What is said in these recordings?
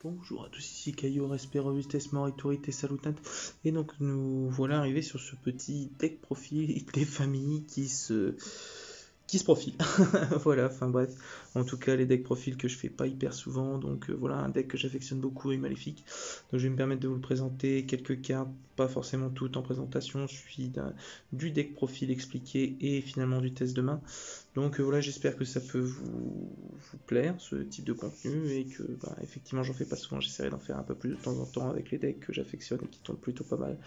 Bonjour à tous, ici Caillou, respect, robustesse, autorité, salutant. Et donc nous voilà arrivés sur ce petit deck profil des familles qui se profile. Voilà, enfin bref. En tout cas, les decks profils que je fais pas hyper souvent. Donc voilà, un deck que j'affectionne beaucoup et maléfique. Donc je vais me permettre de vous le présenter. Quelques cartes, pas forcément toutes en présentation. Je suis du deck profil expliqué et finalement du test de main. Donc voilà, j'espère que ça peut vous plaire, ce type de contenu, et que effectivement j'en fais pas souvent, j'essaierai d'en faire un peu plus de temps en temps avec les decks que j'affectionne et qui tournent plutôt pas mal.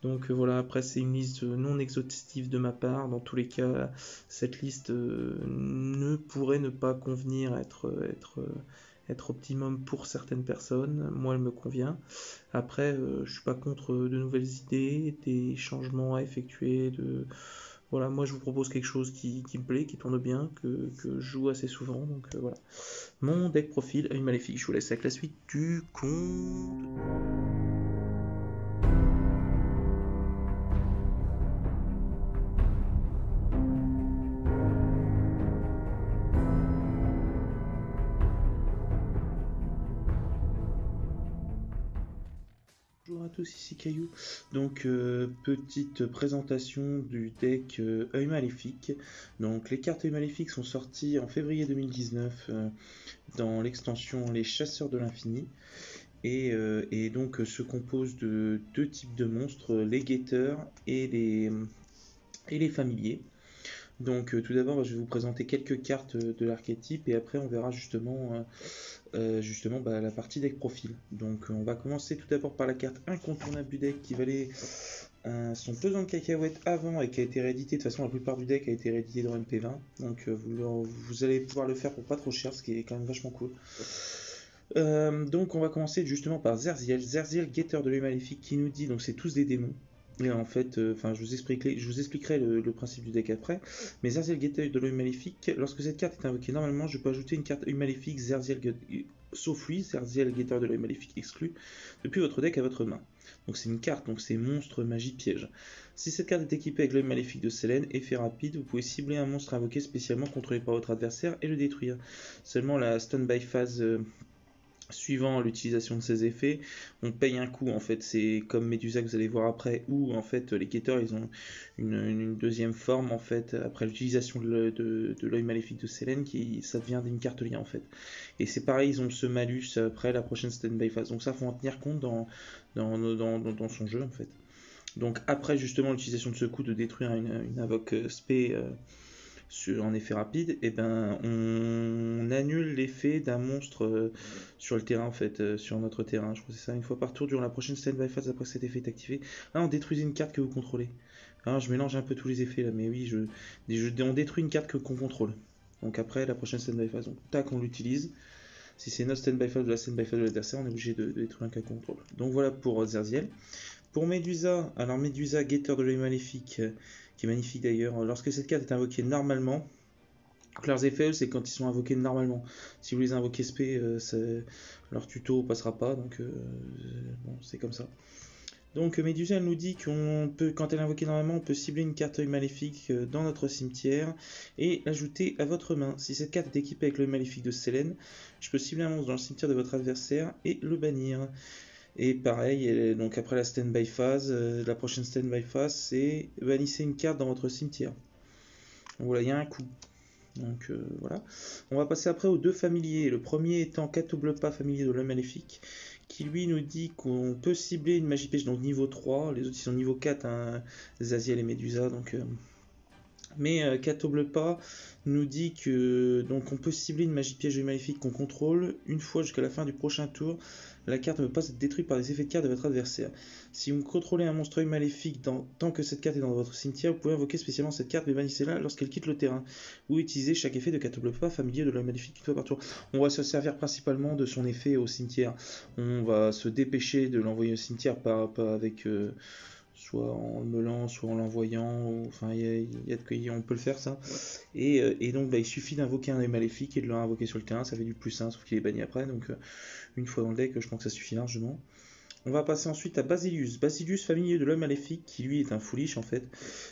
Donc voilà, après c'est une liste non exhaustive de ma part, dans tous les cas cette liste ne pourrait ne pas convenir, être optimum pour certaines personnes, moi elle me convient. Après je suis pas contre de nouvelles idées, des changements à effectuer, voilà, moi je vous propose quelque chose qui me plaît, qui tourne bien, que je joue assez souvent, donc voilà. Mon deck profil, œil maléfique, je vous laisse avec la suite du compte. Bonjour à tous, ici Caillou. Donc, petite présentation du deck œil maléfique. Donc, les cartes œil maléfique sont sorties en février 2019 dans l'extension Les Chasseurs de l'Infini. Et donc se compose de deux types de monstres, les guetteurs et les familiers. Donc tout d'abord je vais vous présenter quelques cartes de l'archétype et après on verra justement la partie deck profil. Donc on va commencer tout d'abord par la carte incontournable du deck qui valait son pesant de cacahuètes avant et qui a été réédité. De toute façon la plupart du deck a été réédité dans MP20. Donc vous allez pouvoir le faire pour pas trop cher, ce qui est quand même vachement cool. Donc on va commencer justement par Zerziel, guetteur de l'œil maléfique, qui nous dit, donc c'est tous des démons. Et en fait, je vous expliquerai le principe du deck après. Mais Zerziel, guetteur de l'œil maléfique, lorsque cette carte est invoquée normalement, je peux ajouter une carte œil maléfique, sauf lui, Zerziel, guetteur de l'œil maléfique exclu, depuis votre deck à votre main. Donc c'est une carte, donc c'est monstre, magie, piège. Si cette carte est équipée avec l'œil maléfique de Selene, effet rapide, vous pouvez cibler un monstre invoqué spécialement contrôlé par votre adversaire et le détruire. Seulement la stun by phase suivant l'utilisation de ces effets, on paye un coût. En fait, c'est comme Medusa que vous allez voir après, où en fait les guetteurs ils ont une deuxième forme en fait après l'utilisation de l'œil maléfique de Selene, ça devient une carte lien en fait. Et c'est pareil, ils ont ce malus après la prochaine stand-by phase. Donc ça faut en tenir compte dans son jeu en fait. Donc après justement l'utilisation de ce coup de détruire une invoque spé en effet rapide, et ben on annule l'effet d'un monstre sur le terrain en fait, sur notre terrain. Je crois que c'est ça, une fois par tour durant la prochaine stand-by phase après que cet effet est activé. Là on détruisait une carte que vous contrôlez. Alors, je mélange un peu tous les effets là, mais oui, on détruit une carte qu'on contrôle. Donc après la prochaine stand-by phase, donc tac on l'utilise. Si c'est notre stand-by phase ou la stand-by phase de l'adversaire, on est obligé de détruire un cas qu'on contrôle. Donc voilà pour Zerziel. Pour Medusa, alors Medusa, guetteur de l'œil maléfique, qui est magnifique d'ailleurs, lorsque cette carte est invoquée normalement, donc leurs effets, c'est quand ils sont invoqués normalement. Si vous les invoquez SP, leur tuto passera pas, donc bon, c'est comme ça. Donc Medusa, elle nous dit qu'on peut, quand elle est invoquée normalement, on peut cibler une carte œil maléfique dans notre cimetière et l'ajouter à votre main. Si cette carte est équipée avec l'œil maléfique de Selene, je peux cibler un monstre dans le cimetière de votre adversaire et le bannir. Et pareil, donc après la stand-by phase, la prochaine stand-by phase, c'est bannissez une carte dans votre cimetière. Donc voilà, il y a un coup. Donc voilà. On va passer après aux deux familiers. Le premier étant Catoblpa, familier de l'homme maléfique, qui lui nous dit qu'on peut cibler une magie piège, donc niveau 3. Les autres ils sont niveau 4, hein, Zaziel et Medusa. Mais Catoblpa nous dit que donc on peut cibler une magie piège maléfique qu'on contrôle une fois jusqu'à la fin du prochain tour. La carte ne peut pas être détruite par des effets de carte de votre adversaire. Si vous contrôlez un monstre maléfique tant que cette carte est dans votre cimetière, vous pouvez invoquer spécialement cette carte mais bannissez-la lorsqu'elle quitte le terrain. Ou utiliser chaque effet de Catoblpa familier de l'homme maléfique une fois par tour. On va se servir principalement de son effet au cimetière. On va se dépêcher de l'envoyer au cimetière, pas avec soit en le meulant, soit en l'envoyant, enfin on peut le faire ça. Et donc il suffit d'invoquer un œil maléfique et de le invoquer sur le terrain, ça fait du plus 1, sauf qu'il est banni après, donc une fois dans le deck, je pense que ça suffit largement. On va passer ensuite à Basilius. Basilius, familier de l'homme maléfique, qui lui est un foolish en fait.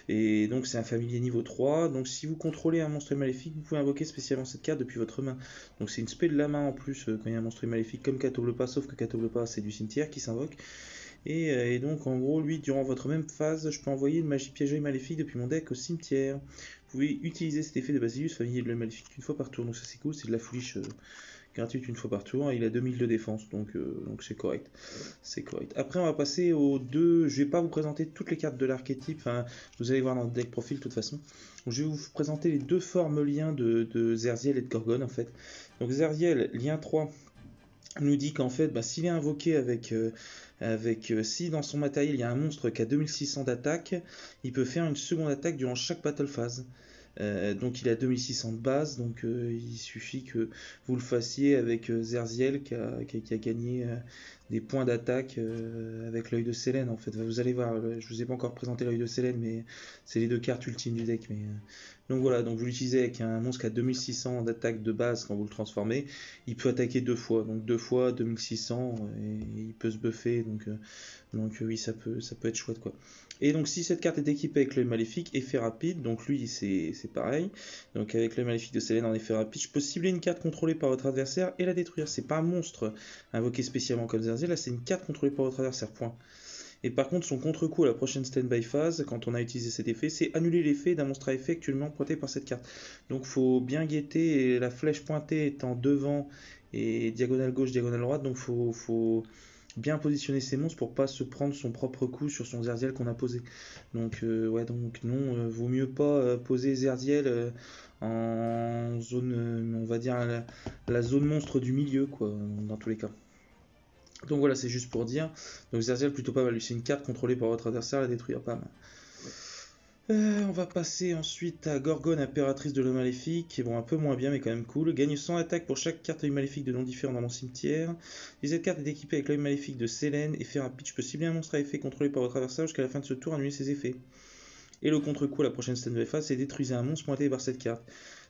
Et donc c'est un familier niveau 3. Donc si vous contrôlez un monstre maléfique, vous pouvez invoquer spécialement cette carte depuis votre main. Donc c'est une spé de la main en plus quand il y a un monstre maléfique comme Catoblepa, sauf que Catoblepa c'est du cimetière qui s'invoque. Et donc en gros, lui, durant votre même phase, je peux envoyer une magie piégée maléfique depuis mon deck au cimetière. Vous pouvez utiliser cet effet de Basilius, familier de l'homme maléfique, une fois par tour. Donc ça c'est cool, c'est de la foolish gratuite une fois par tour. Il a 2000 de défense, donc c'est correct. C'est correct. Après, on va passer aux deux. Je vais pas vous présenter toutes les cartes de l'archétype. Enfin, vous allez voir dans le deck profil de toute façon. Donc, je vais vous présenter les deux formes liens de Zerziel et de Gorgon en fait. Donc Zerziel, lien 3, nous dit qu'en fait, s'il est invoqué si dans son matériel il y a un monstre qui a 2600 d'attaque, il peut faire une seconde attaque durant chaque battle phase. Donc il a 2600 de base, donc il suffit que vous le fassiez avec Zerziel qui a gagné des points d'attaque avec l'œil de Sélène en fait. Vous allez voir, je vous ai pas encore présenté l'œil de Sélène, mais c'est les deux cartes ultimes du deck. Donc voilà, donc vous l'utilisez avec un monstre qui a 2600 d'attaque de base quand vous le transformez. Il peut attaquer deux fois, donc deux fois 2600 et il peut se buffer, donc oui ça peut être chouette quoi. Et donc si cette carte est équipée avec l'œil maléfique, effet rapide, donc lui c'est pareil. Donc avec l'œil maléfique de Sélène en effet rapide, je peux cibler une carte contrôlée par votre adversaire et la détruire. C'est pas un monstre invoqué spécialement comme Zerziel, là c'est une carte contrôlée par votre adversaire, point. Et par contre son contre-coup à la prochaine stand-by phase, quand on a utilisé cet effet, c'est annuler l'effet d'un monstre à effet actuellement pointé par cette carte. Donc faut bien guetter, et la flèche pointée étant devant et diagonale gauche, diagonale droite, donc faut bien positionner ses monstres pour pas se prendre son propre coup sur son Zerziel qu'on a posé. Donc ouais, donc non, vaut mieux pas poser Zerziel en zone, on va dire la zone monstre du milieu quoi, dans tous les cas. Donc voilà, c'est juste pour dire. Donc Zerziel plutôt pas mal, c'est une carte contrôlée par votre adversaire, la détruire, pas mal. On va passer ensuite à Gorgon, impératrice de l'homme maléfique, bon un peu moins bien mais quand même cool. Gagne 100 attaques pour chaque carte œil maléfique de nom différent dans mon cimetière. Et cette carte est équipée avec l'œil maléfique de Sélène, effet rapide, je peux cibler un monstre à effet contrôlé par votre adversaire jusqu'à la fin de ce tour, annuler ses effets. Et le contre-coup à la prochaine stand de phase, c'est détruisez un monstre pointé par cette carte.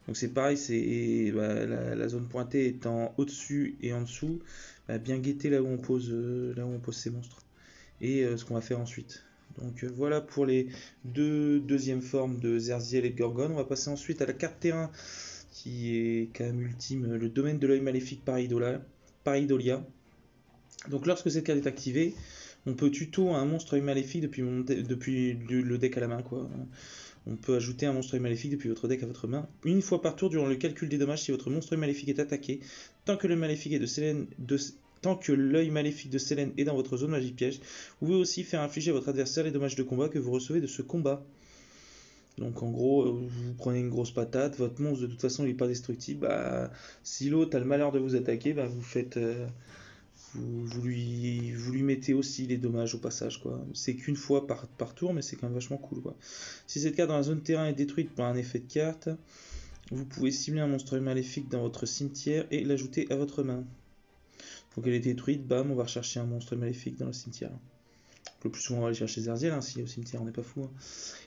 Donc c'est pareil, c'est la zone pointée étant au-dessus et en dessous, bien guetter là où on pose ces monstres. Et ce qu'on va faire ensuite. Donc voilà pour les deux deuxièmes formes de Zerziel et de Gorgon. On va passer ensuite à la carte terrain qui est quand même ultime, le domaine de l'œil maléfique Pareidolia. Donc lorsque cette carte est activée, on peut tuto un monstre œil maléfique depuis le deck à la main quoi. On peut ajouter un monstre œil maléfique depuis votre deck à votre main une fois par tour durant le calcul des dommages si votre monstre œil maléfique est attaqué. Tant que le maléfique est de Sélène Tant que l'œil maléfique de Sélène est dans votre zone magie piège, vous pouvez aussi faire infliger à votre adversaire les dommages de combat que vous recevez de ce combat. Donc en gros, vous prenez une grosse patate, votre monstre de toute façon il n'est pas destructible, si l'autre a le malheur de vous attaquer, vous faites... vous lui mettez aussi les dommages au passage quoi. C'est qu'une fois par tour mais c'est quand même vachement cool quoi. Si cette carte dans la zone terrain est détruite par un effet de carte, vous pouvez cibler un monstre maléfique dans votre cimetière et l'ajouter à votre main. Donc elle est détruite, bam, on va rechercher un monstre maléfique dans le cimetière. Le plus souvent on va aller chercher Zerziel, si au cimetière on n'est pas fou.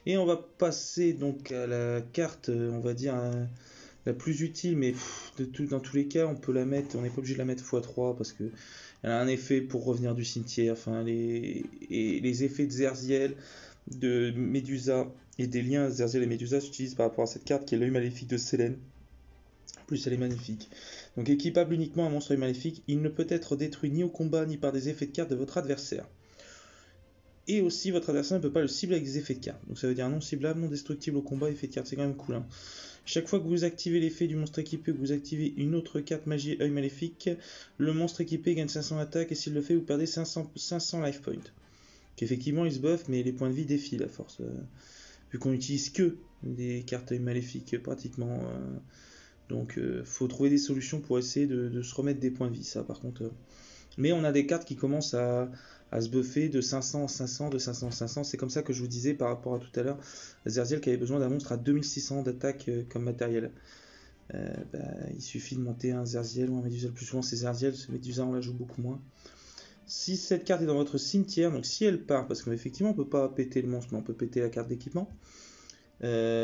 Et on va passer donc à la carte, on va dire la plus utile, mais dans tous les cas on peut la mettre, on n'est pas obligé de la mettre x3 parce que elle a un effet pour revenir du cimetière, les effets de Zerziel, de Médusa et des liens Zerziel et Médusa s'utilisent par rapport à cette carte qui est l'œil maléfique de Sélène. En plus elle est magnifique. Donc équipable uniquement un monstre maléfique, il ne peut être détruit ni au combat ni par des effets de carte de votre adversaire. Et aussi votre adversaire ne peut pas le cibler avec des effets de carte. Donc ça veut dire non ciblable, non destructible au combat, effet de carte, c'est quand même cool. Chaque fois que vous activez l'effet du monstre équipé ou que vous activez une autre carte magie œil maléfique, le monstre équipé gagne 500 attaques et s'il le fait vous perdez 500 life points. Donc effectivement il se buff mais les points de vie défilent à force. Vu qu'on n'utilise que des cartes œil maléfiques pratiquement. Donc faut trouver des solutions pour essayer de se remettre des points de vie, ça par contre. Mais on a des cartes qui commencent à se buffer de 500 en 500, de 500 en 500. C'est comme ça que je vous disais par rapport à tout à l'heure, Zerziel qui avait besoin d'un monstre à 2600 d'attaque comme matériel. Il suffit de monter un Zerziel ou un Médusa. Le plus souvent c'est Zerziel, Médusa on la joue beaucoup moins. Si cette carte est dans votre cimetière, donc si elle part, parce qu'effectivement on peut pas péter le monstre, mais on peut péter la carte d'équipement.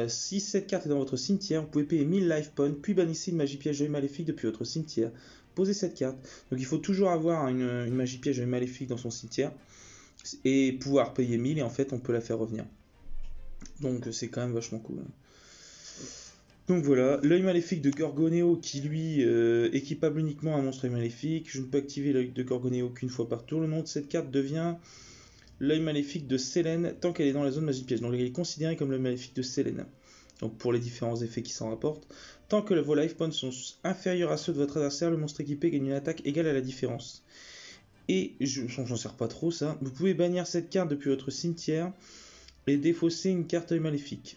Si cette carte est dans votre cimetière, vous pouvez payer 1000 life points, puis bannissez une magie piège d'œil maléfique depuis votre cimetière. poser cette carte. Donc il faut toujours avoir une magie piège maléfique dans son cimetière et pouvoir payer 1000 et en fait on peut la faire revenir. Donc c'est quand même vachement cool. Donc voilà, l'œil maléfique de Gorgoneo qui lui équipable uniquement un monstre maléfique. Je ne peux activer l'œil de Gorgoneo qu'une fois par tour. Le nom de cette carte devient l'œil maléfique de Selene tant qu'elle est dans la zone magie piège. Donc elle est considérée comme l'œil maléfique de Selene. Donc pour les différents effets qui s'en rapportent. Tant que vos life points sont inférieurs à ceux de votre adversaire, le monstre équipé gagne une attaque égale à la différence. Et j'en sers pas trop ça. Vous pouvez bannir cette carte depuis votre cimetière et défausser une carte œil maléfique.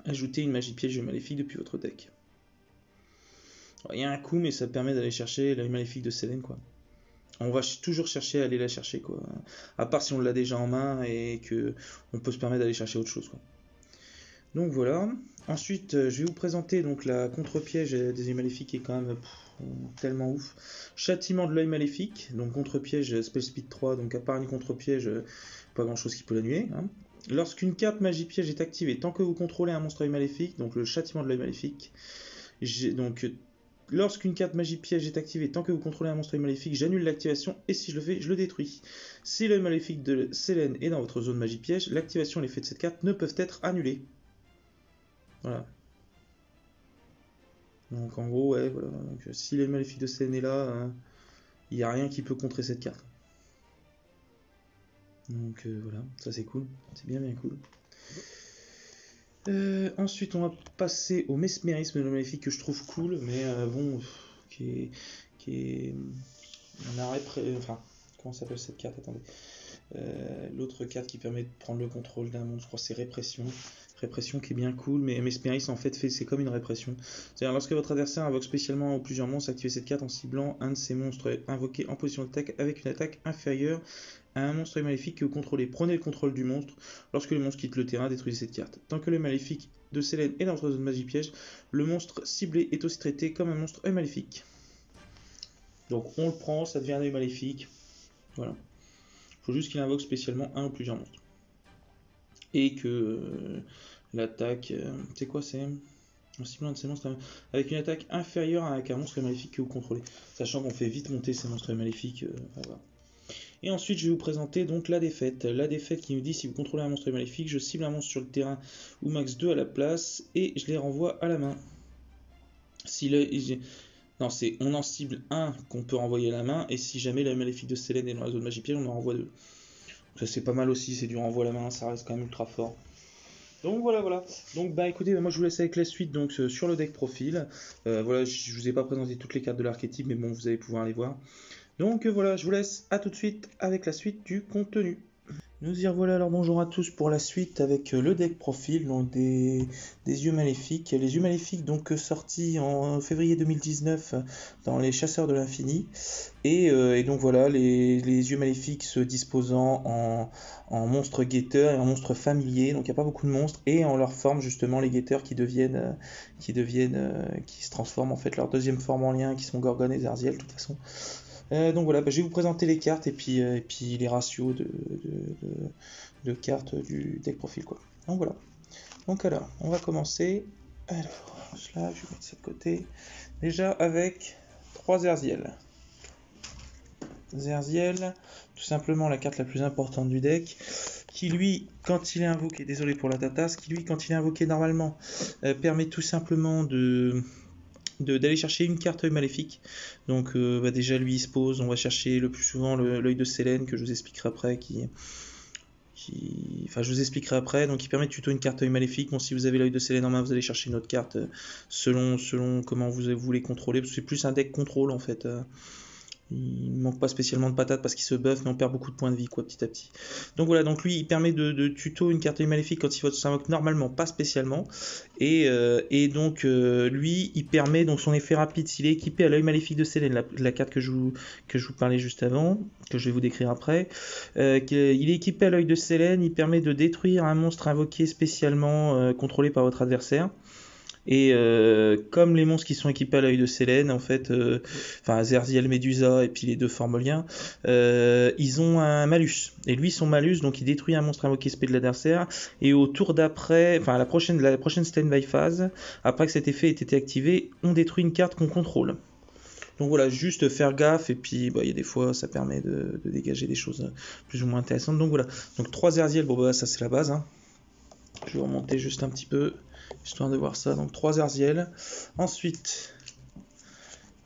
Ajoutez une magie piège maléfique depuis votre deck. Il y a un coup, mais ça permet d'aller chercher l'œil maléfique de Selene, quoi. On va toujours chercher à aller la chercher, quoi. À part si on l'a déjà en main et que on peut se permettre d'aller chercher autre chose, quoi. Donc voilà. Ensuite, je vais vous présenter donc la contre-piège des yeux maléfiques qui est quand même tellement ouf. Châtiment de l'œil maléfique, donc contre-piège spell speed 3, donc à part une contre-piège, pas grand chose qui peut l'annuler. Hein. Lorsqu'une carte magie piège est activée, tant que vous contrôlez un monstre œil maléfique, donc le châtiment de l'œil maléfique, lorsqu'une carte magie piège est activée, tant que vous contrôlez un monstre œil maléfique, j'annule l'activation et si je le fais, je le détruis. Si l'œil maléfique de Selene est dans votre zone magie piège, l'activation et l'effet de cette carte ne peuvent être annulés. Voilà. Donc en gros, ouais, voilà. Donc, si l'œil maléfique de Selene est là, il n'y a rien qui peut contrer cette carte. Donc voilà, ça c'est cool, c'est bien cool. Ensuite, on va passer au mesmérisme de l'œil maléfique que je trouve cool, mais bon, qui est un arrêt enfin, comment s'appelle cette carte? Attendez. L'autre carte qui permet de prendre le contrôle d'un monstre, je crois que c'est répression. Répression qui est bien cool, mais mesmérisme en fait c'est comme une répression. C'est-à-dire lorsque votre adversaire invoque spécialement ou plusieurs monstres, activez cette carte en ciblant un de ces monstres invoqués en position d'attaque avec une attaque inférieure à un monstre maléfique que vous contrôlez. Prenez le contrôle du monstre. Lorsque le monstre quitte le terrain, détruisez cette carte. Tant que le maléfique de Selene est dans votre zone magie piège, le monstre ciblé est aussi traité comme un monstre maléfique. Donc on le prend, ça devient un œil maléfique. Voilà. Il faut juste qu'il invoque spécialement un ou plusieurs monstres. Et que l'attaque, c'est quoi, c'est en ciblant un de ces monstres avec une attaque inférieure à un monstre maléfique que vous contrôlez. Sachant qu'on fait vite monter ces monstres maléfiques. Voilà. Et ensuite, je vais vous présenter donc la défaite. La défaite qui nous dit si vous contrôlez un monstre maléfique, je cible un monstre sur le terrain ou max 2 à la place et je les renvoie à la main. Si non, on en cible un qu'on peut renvoyer à la main et si jamais l'œil maléfique de Selene est dans la zone magie piège, on en renvoie 2. Ça c'est pas mal aussi, c'est du renvoi à la main, ça reste quand même ultra fort. Donc voilà. Donc bah écoutez, moi je vous laisse avec la suite donc sur le deck profil. Voilà, je vous ai pas présenté toutes les cartes de l'archétype, mais bon, vous allez pouvoir les voir. Donc voilà, je vous laisse à tout de suite avec la suite du contenu. Nous y revoilà, alors bonjour à tous pour la suite avec le deck profil, donc des yeux maléfiques. Les yeux maléfiques donc sortis en février 2019 dans les chasseurs de l'infini. Et donc voilà, les yeux maléfiques se disposant en monstres guetteurs et en monstres familiers, donc il n'y a pas beaucoup de monstres, et en leur forme justement les guetteurs qui se transforment en fait leur deuxième forme en lien, qui sont Gorgon et Zerziel de toute façon. Donc voilà, je vais vous présenter les cartes et puis les ratios de cartes du deck profil, quoi. Donc voilà. Donc alors, on va commencer. Alors, là, je vais mettre ça de côté. Déjà avec 3 Zerziel. Zerziel, tout simplement la carte la plus importante du deck, qui lui, quand il est invoqué, désolé pour la tatas, qui lui, quand il est invoqué normalement, permet tout simplement d'aller chercher une carte œil maléfique. Donc déjà lui il se pose, on va chercher le plus souvent l'œil de Selene que je vous expliquerai après, enfin je vous expliquerai après, donc il permet de tuto une carte œil maléfique. Bon, si vous avez l'œil de Selene en main, vous allez chercher une autre carte selon comment vous voulez contrôler, parce que c'est plus un deck contrôle en fait. Il ne manque pas spécialement de patates parce qu'il se buff, mais on perd beaucoup de points de vie, quoi, petit à petit. Donc voilà, donc lui il permet de tuto une carte œil maléfique quand il s'invoque normalement, pas spécialement. Et donc lui il permet donc son effet rapide s'il est équipé à l'œil maléfique de Selene, la carte que je vous parlais juste avant, que je vais vous décrire après. Il est équipé à l'œil de Selene, il permet de détruire un monstre invoqué spécialement contrôlé par votre adversaire. Et comme les monstres qui sont équipés à l'œil de Selene, en fait, enfin Zerziel, Medusa et puis les deux formoliens, ils ont un malus. Et lui, son malus, donc il détruit un monstre invoqué spé de l'adversaire. Et au tour d'après, enfin la prochaine stand-by phase, après que cet effet ait été activé, on détruit une carte qu'on contrôle. Donc voilà, juste faire gaffe, et puis bah, il y a des fois ça permet de dégager des choses plus ou moins intéressantes. Donc voilà, donc 3 Herziel, bon bah ça c'est la base, hein. Je vais remonter juste un petit peu, histoire de voir ça. Donc 3 Herziel. Ensuite,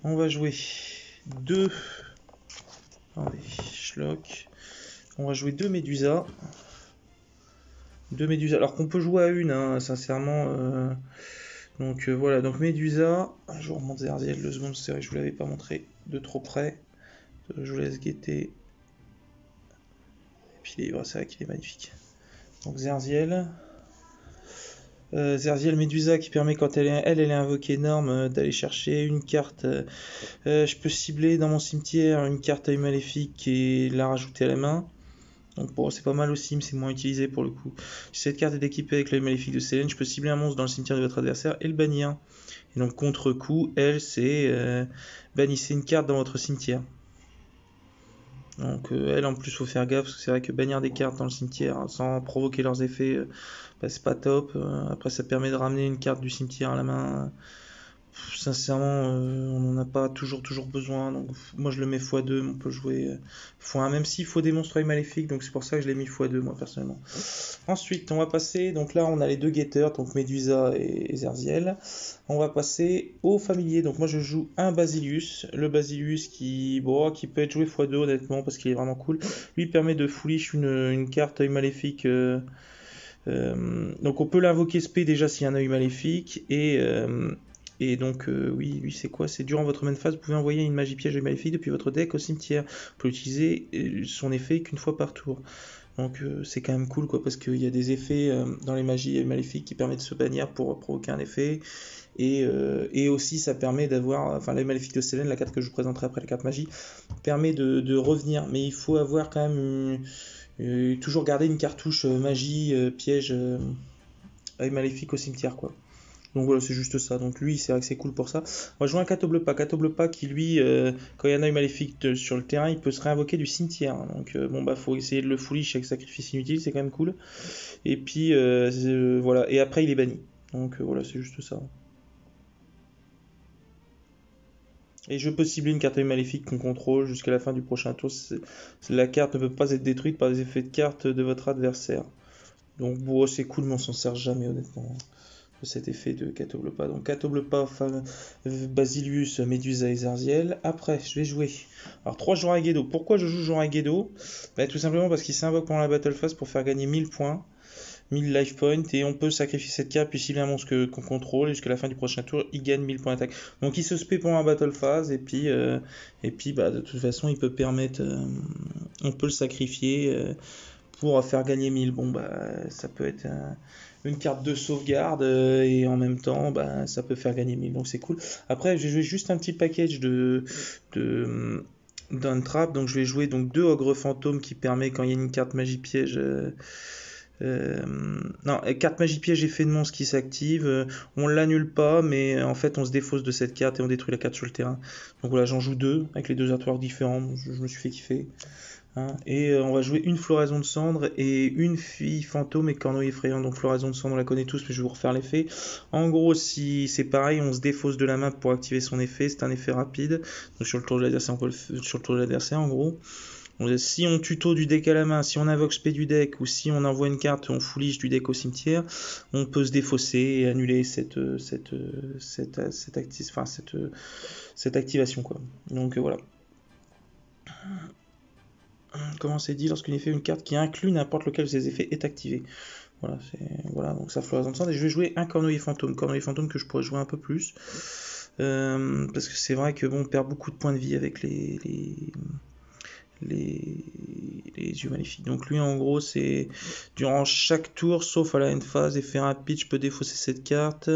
on va jouer 2... Attendez, schlock. On va jouer 2 Médusa. 2 Médusa, alors qu'on peut jouer à une, hein, sincèrement. Donc voilà, donc Médusa. Je vous remonte Herziel 2 secondes, c'est vrai que je vous l'avais pas montré de trop près. Je vous laisse guetter. Et puis les c'est vrai qu'il est magnifique. Donc Zerziel. Zerziel Médusa qui permet, quand elle est invoquée énorme, d'aller chercher une carte. Je peux cibler dans mon cimetière une carte à œil maléfique et la rajouter à la main. Donc bon, c'est pas mal aussi, mais c'est moins utilisé pour le coup. Si cette carte est équipée avec l'œil maléfique de Selene, je peux cibler un monstre dans le cimetière de votre adversaire et le bannir. Et donc contre coup, elle, c'est bannissez une carte dans votre cimetière. Donc elle, en plus, faut faire gaffe, parce que c'est vrai que bannir des cartes dans le cimetière sans provoquer leurs effets, bah, c'est pas top. Après, ça permet de ramener une carte du cimetière à la main. Sincèrement, on n'en a pas toujours besoin. Donc moi, je le mets x2, mais on peut jouer x1, même s'il faut des monstres maléfiques. Donc c'est pour ça que je l'ai mis x2, moi, personnellement. Ensuite, on va passer, donc là, on a les 2 guetteurs, donc Médusa et Zerziel. On va passer au familier. Donc moi, je joue un Basilius. Le Basilius qui peut être joué x2, honnêtement, parce qu'il est vraiment cool. Lui, il permet de foolish une carte œil maléfique. Donc on peut l'invoquer spé déjà s'il y a un œil maléfique. Et donc, oui, lui, c'est quoi? C'est durant votre main phase, vous pouvez envoyer une magie piège œil maléfique depuis votre deck au cimetière. Vous pouvez utiliser son effet qu'une fois par tour. Donc, c'est quand même cool, quoi, parce qu'il y a des effets dans les magies maléfiques qui permettent de se bannir pour provoquer un effet. Et aussi, ça permet d'avoir. Enfin, l'œil maléfique de Selene, la carte que je vous présenterai après la carte magie, permet de revenir. Mais il faut avoir quand même. Toujours garder une cartouche magie, piège, œil maléfique au cimetière, quoi. Donc voilà, c'est juste ça. Donc lui, c'est vrai que c'est cool pour ça. On va jouer un Catobleu-Pas qui lui, quand il y a un œil maléfique sur le terrain, il peut se réinvoquer du cimetière. Donc bon bah faut essayer de le foolish avec sacrifice inutile, c'est quand même cool. Et puis voilà, et après il est banni. Donc voilà, c'est juste ça. Et je peux cibler une carte œil maléfique qu'on contrôle jusqu'à la fin du prochain tour. La carte ne peut pas être détruite par les effets de carte de votre adversaire. Donc bon, c'est cool, mais on s'en sert jamais honnêtement cet effet de Catobleu-Pas. Donc Catobleu-Pas, Basilius, Médusa et Zerziel. Après, je vais jouer. Alors 3 Joraguedo. Pourquoi je joue Joraguedo? Bah, tout simplement parce qu'il s'invoque pendant la battle phase pour faire gagner 1000 points. 1000 life points, et on peut sacrifier cette carte, puis s'il a un monstre qu'on contrôle, et jusqu'à la fin du prochain tour, il gagne 1000 points d'attaque. Donc il se spé pendant la battle phase, et puis bah, de toute façon, il peut permettre, on peut le sacrifier pour faire gagner 1000. Bon, bah, ça peut être une carte de sauvegarde, et en même temps, bah, ça peut faire gagner 1000, donc c'est cool. Après, j'ai joué juste un petit package d'un trap, donc je vais jouer donc 2 ogres fantômes qui permet, quand il y a une carte magie piège, non, carte magie piège effet de monstre qui s'active, on l'annule pas, mais en fait on se défausse de cette carte et on détruit la carte sur le terrain. Donc voilà, j'en joue 2 avec les 2 artworks différents, je me suis fait kiffer. Hein. Et on va jouer une floraison de cendre et une fille fantôme et corneau effrayant. Donc floraison de cendre, on la connaît tous, mais je vais vous refaire l'effet. En gros, si c'est pareil, on se défausse de la map pour activer son effet. C'est un effet rapide. Donc sur le tour de l'adversaire, sur le tour de l'adversaire, en gros. Si on tuto du deck à la main, si on invoque spé du deck, ou si on envoie une carte, on foolish du deck au cimetière, on peut se défausser et annuler cette activation, quoi. Donc voilà. Comment c'est dit, lorsqu'une effet une carte qui inclut n'importe lequel de ses effets est activée. Voilà, donc ça floraison de cendre. Et je vais jouer un corneiller fantôme que je pourrais jouer un peu plus. Parce que c'est vrai que bon, on perd beaucoup de points de vie avec les yeux maléfiques. Donc lui en gros c'est durant chaque tour, sauf à la end phase, effet rapide, je peux défausser cette carte.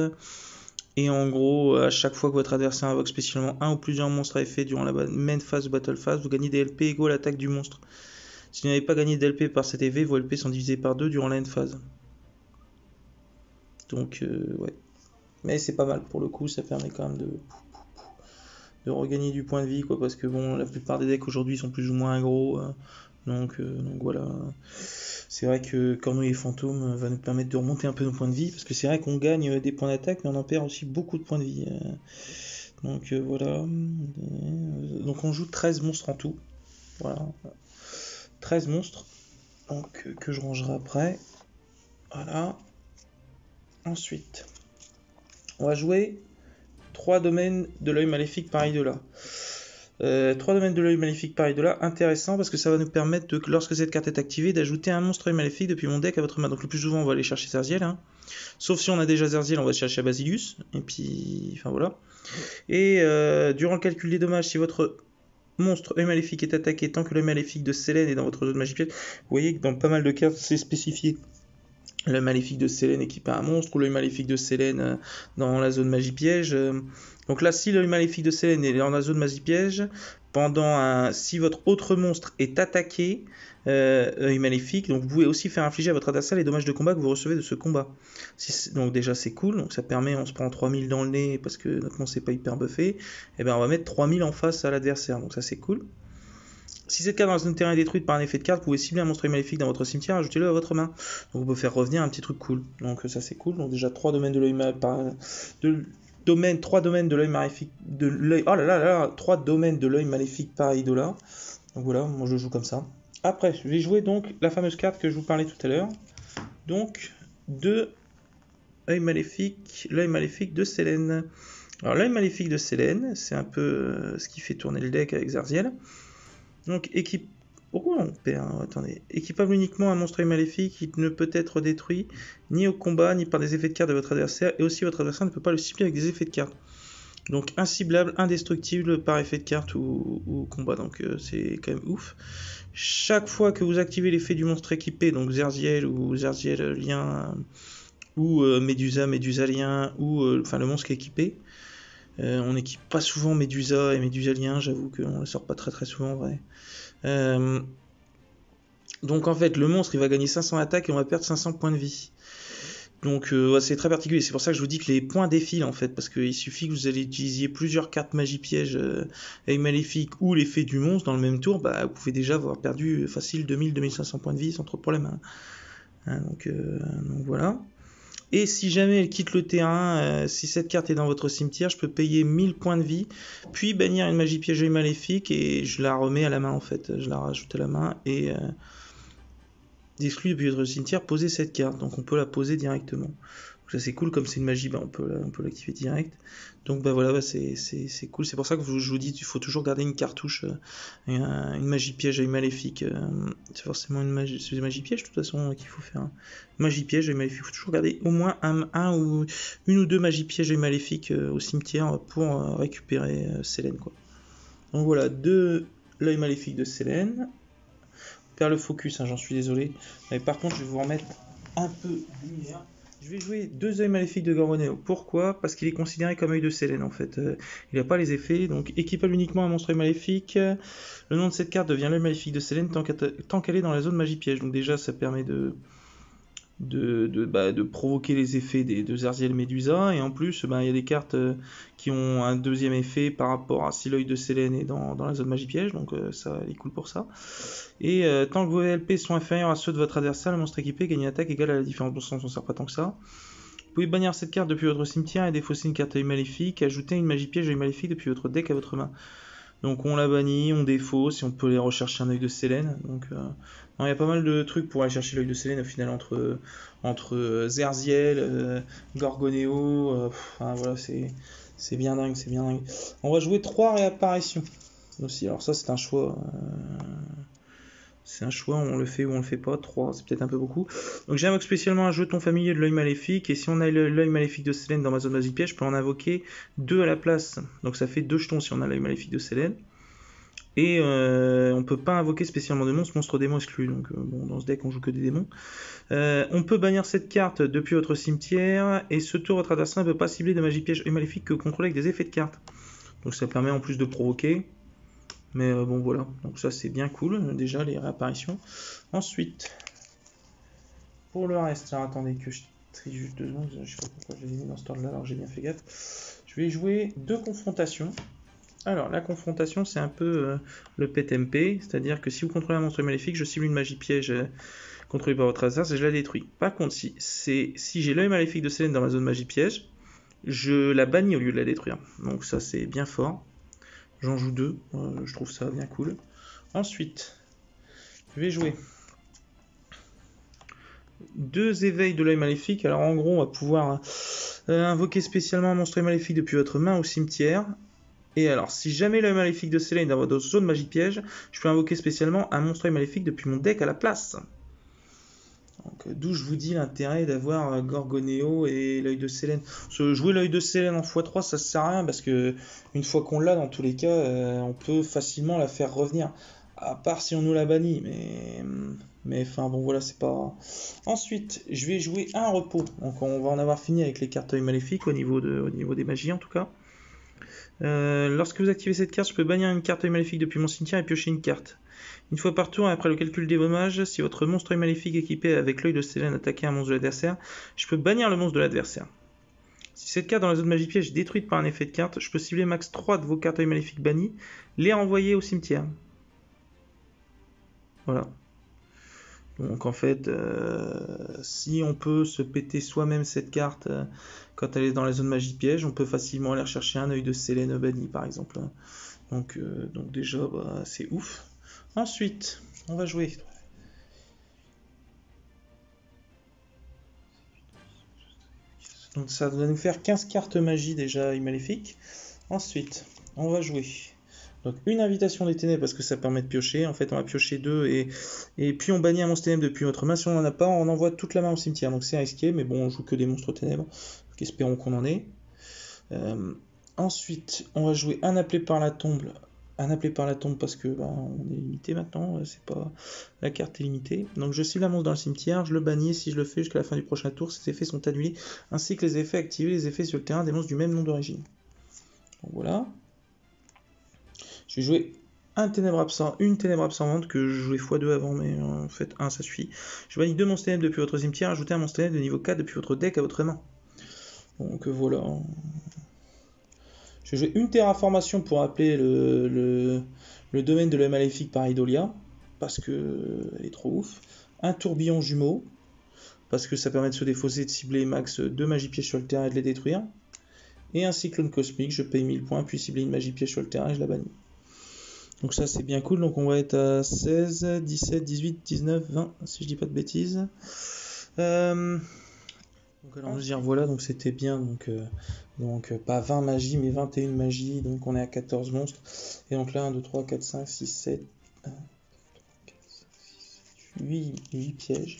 Et en gros, à chaque fois que votre adversaire invoque spécialement un ou plusieurs monstres à effet durant la main phase ou battle phase, vous gagnez des LP égaux à l'attaque du monstre. Si vous n'avez pas gagné d'LP par cet effet, vos LP sont divisés par 2 durant la end phase. Donc, ouais. Mais c'est pas mal pour le coup, ça permet quand même de regagner du point de vie, quoi, parce que bon, la plupart des decks aujourd'hui sont plus ou moins aggro. Donc voilà. C'est vrai que Cornouiller Fantôme va nous permettre de remonter un peu nos points de vie, parce que c'est vrai qu'on gagne des points d'attaque, mais on en perd aussi beaucoup de points de vie. Donc voilà. Donc on joue 13 monstres en tout. Voilà. 13 monstres. Donc que je rangerai après. Voilà. Ensuite, on va jouer 3 domaines de l'œil maléfique par idola. 3 domaines de l'œil maléfique par idola, intéressant parce que ça va nous permettre, de, lorsque cette carte est activée, d'ajouter un monstre œil maléfique depuis mon deck à votre main. Donc le plus souvent, on va aller chercher Zerziel. Hein. Sauf si on a déjà Zerziel, on va chercher Basilius. Et puis, enfin voilà. Et durant le calcul des dommages, si votre monstre œil maléfique est attaqué tant que l'œil maléfique de Selene est dans votre zone magie piège, vous voyez que dans pas mal de cartes, c'est spécifié. L'œil maléfique de Selene équipé à un monstre, ou l'œil maléfique de Selene dans la zone magie piège. Donc là, si l'œil maléfique de Selene est dans la zone magie piège, si votre autre monstre est attaqué, œil maléfique, donc vous pouvez aussi faire infliger à votre adversaire les dommages de combat que vous recevez de ce combat. Donc déjà c'est cool, donc ça permet, on se prend 3000 dans le nez parce que notre monstre n'est pas hyper buffé, et ben on va mettre 3000 en face à l'adversaire, donc ça c'est cool. Si cette carte dans la zone terrain est détruite par un effet de carte, vous pouvez cibler un monstre maléfique dans votre cimetière et ajoutez-le à votre main. Donc vous pouvez faire revenir un petit truc cool. Donc ça c'est cool. Donc déjà 3 domaines de l'œil maléfique 3 domaines de l'œil maléfique de l'œil. Oh là là là, 3 domaines de l'œil maléfique par idola. Donc voilà, moi je joue comme ça. Après, je vais jouer donc la fameuse carte que je vous parlais tout à l'heure. Donc 2 l'œil maléfique de Selene. Alors l'œil maléfique de Selene, c'est un peu ce qui fait tourner le deck avec Zerziel. Donc, pourquoi on perd? Attendez. Équipable uniquement un monstre maléfique qui ne peut être détruit ni au combat ni par des effets de carte de votre adversaire, et aussi votre adversaire ne peut pas le cibler avec des effets de carte. Donc inciblable, indestructible par effet de carte ou au combat, donc c'est quand même ouf. Chaque fois que vous activez l'effet du monstre équipé, donc Zerziel ou Zerziel lien, ou Médusa lien, ou enfin le monstre qui est équipé, on n'équipe pas souvent Médusa et Médusa lien, j'avoue qu'on ne sort pas très souvent en vrai. Donc en fait le monstre il va gagner 500 attaques et on va perdre 500 points de vie. Donc c'est très particulier, c'est pour ça que je vous dis que les points défilent en fait, parce qu'il suffit que vous allez utiliser plusieurs cartes magie piège avec maléfique ou l'effet du monstre dans le même tour, bah, vous pouvez déjà avoir perdu facile 2000-2500 points de vie sans trop de problème. Hein, donc voilà. Et si jamais elle quitte le terrain, si cette carte est dans votre cimetière, je peux payer 1000 points de vie, puis bannir une magie piège maléfique et je la remets à la main en fait. Je la rajoute à la main et d'exclure depuis votre cimetière, poser cette carte. Donc on peut la poser directement. Donc ça c'est cool, comme c'est une magie, bah, on peut l'activer direct. Donc bah voilà, bah, c'est cool. C'est pour ça que je vous dis qu'il faut toujours garder une cartouche, une magie piège et maléfique. C'est forcément une magie piège de toute façon qu'il faut faire. Magie piège et maléfique. Il faut toujours garder au moins une ou deux magies pièges et maléfiques au cimetière pour récupérer Selene, quoi. Donc voilà, 2 l'œil maléfique de Selene. Perd le focus, hein, j'en suis désolé. Mais par contre, je vais vous remettre un peu de lumière. Je vais jouer 2 œils maléfiques de Gorgoneo. Pourquoi? Parce qu'il est considéré comme œil de Selene en fait. Il n'a pas les effets, donc équipable uniquement un monstre œil maléfique. Le nom de cette carte devient l'œil maléfique de Selene tant qu'elle est dans la zone magie piège. Donc déjà, ça permet de provoquer les effets de Zerziel Médusa, et en plus il y a des cartes qui ont un deuxième effet par rapport à si l'œil de Selene est dans la zone magie piège, donc ça elle est cool pour ça. Et tant que vos LP sont inférieurs à ceux de votre adversaire, le monstre équipé gagne une attaque égale à la différence. Bon, ça on s'en sert pas tant que ça. Vous pouvez bannir cette carte depuis votre cimetière et défausser une carte œil maléfique, ajouter une magie piège œil maléfique depuis votre deck à votre main. Donc on la bannit, on défausse, et on peut aller rechercher un œil de Selene. Donc il y a pas mal de trucs pour aller chercher l'œil de Selene au final entre Zerziel, Gorgoneo, voilà, c'est bien dingue, c'est bien dingue. On va jouer 3 réapparitions aussi. Alors ça c'est un choix. On le fait ou on le fait pas. 3, c'est peut-être un peu beaucoup. Donc j'invoque spécialement un jeton familier de l'œil maléfique, et si on a l'œil maléfique de Selene dans ma zone magie piège, je peux en invoquer 2 à la place. Donc ça fait 2 jetons si on a l'œil maléfique de Selene. Et on peut pas invoquer spécialement de monstre démon exclu. Donc bon, dans ce deck on joue que des démons. On peut bannir cette carte depuis votre cimetière, et ce tour votre adversaire ne peut pas cibler de magie piège et maléfique que vous contrôlez avec des effets de carte. Donc ça permet en plus de provoquer. Mais bon voilà, donc ça c'est bien cool, déjà les réapparitions. Ensuite, pour le reste, alors attendez que je trie juste 2 secondes, je sais pas pourquoi je les ai mis dans cet ordre-là, alors j'ai bien fait gaffe. Je vais jouer 2 confrontations. Alors la confrontation c'est un peu le pet MP, c'est-à-dire que si vous contrôlez un monstre maléfique, je cible une magie piège contrôlée par votre adversaire et je la détruis. Par contre, si j'ai l'œil maléfique de Selene dans ma zone magie piège, je la bannis au lieu de la détruire. Donc ça c'est bien fort. J'en joue 2, je trouve ça bien cool. Ensuite, je vais jouer 2 éveils de l'œil maléfique. Alors en gros, on va pouvoir invoquer spécialement un monstre maléfique depuis votre main au cimetière. Et alors, si jamais l'œil maléfique de Selene est dans votre zone magie piège, je peux invoquer spécialement un monstre maléfique depuis mon deck à la place. D'où je vous dis l'intérêt d'avoir Gorgoneo et l'œil de Selene. Jouer l'œil de Selene en x3, ça sert à rien parce que une fois qu'on l'a, dans tous les cas, on peut facilement la faire revenir. À part si on nous la bannit, mais enfin bon voilà, c'est pas. Ensuite, je vais jouer un repos. Donc on va en avoir fini avec les cartes œil maléfiques au niveau des magies en tout cas. Lorsque vous activez cette carte, je peux bannir une carte œil maléfique depuis mon cimetière et piocher une carte. Une fois par tour, après le calcul des dommages, si votre monstre œil maléfique équipé avec l'œil de Selene attaquait un monstre de l'adversaire, je peux bannir le monstre de l'adversaire. Si cette carte dans la zone magie piège est détruite par un effet de carte, je peux cibler max 3 de vos cartes œil maléfiques bannies, les renvoyer au cimetière. Voilà. Donc en fait, si on peut se péter soi-même cette carte quand elle est dans la zone magie piège, on peut facilement aller rechercher un œil de Selene banni par exemple. Donc déjà, bah, c'est ouf. Ensuite, on va jouer. Donc ça va nous faire 15 cartes magie déjà maléfiques. Ensuite, on va jouer. Donc une invitation des ténèbres parce que ça permet de piocher. En fait, on va piocher 2 et puis on bannit un monstre ténèbres depuis votre main. Si on n'en a pas, on envoie toute la main au cimetière. Donc c'est risqué, mais bon, on joue que des monstres ténèbres. Donc espérons qu'on en ait. Ensuite, on va jouer un appelé par la tombe. Un appelé par la tombe parce que bah, on est limité maintenant, c'est pas la carte est limitée. Donc je cible un monstre dans le cimetière, je le bannis, si je le fais jusqu'à la fin du prochain tour, ces effets sont annulés, ainsi que les effets activés, les effets sur le terrain des monstres du même nom d'origine. Donc voilà. Je vais jouer un ténèbre absent, une ténèbre absorbante que je jouais x2 avant, mais en fait 1 ça suffit. Je bannis 2 monstres ténèbres depuis votre cimetière, ajoutez un monstre ténèbre de niveau 4 depuis votre deck à votre main. Donc voilà. Je vais jouer une terraformation pour appeler le domaine de l'œil maléfique par Idolia, parce que elle est trop ouf. Un tourbillon jumeau, parce que ça permet de se défausser, de cibler max 2 magies pièges sur le terrain et de les détruire. Et un cyclone cosmique, je paye 1000 points, puis cibler une magie piège sur le terrain et je la bannis. Donc ça c'est bien cool, donc on va être à 16, 17, 18, 19, 20, si je dis pas de bêtises. Donc alors on va se dire voilà, donc c'était bien, donc pas 20 magies mais 21 magies, donc on est à 14 monstres. Et donc là 1, 2, 3, 4, 5, 6, 7, 1, 2, 3, 4, 5, 6, 7, 8 pièges.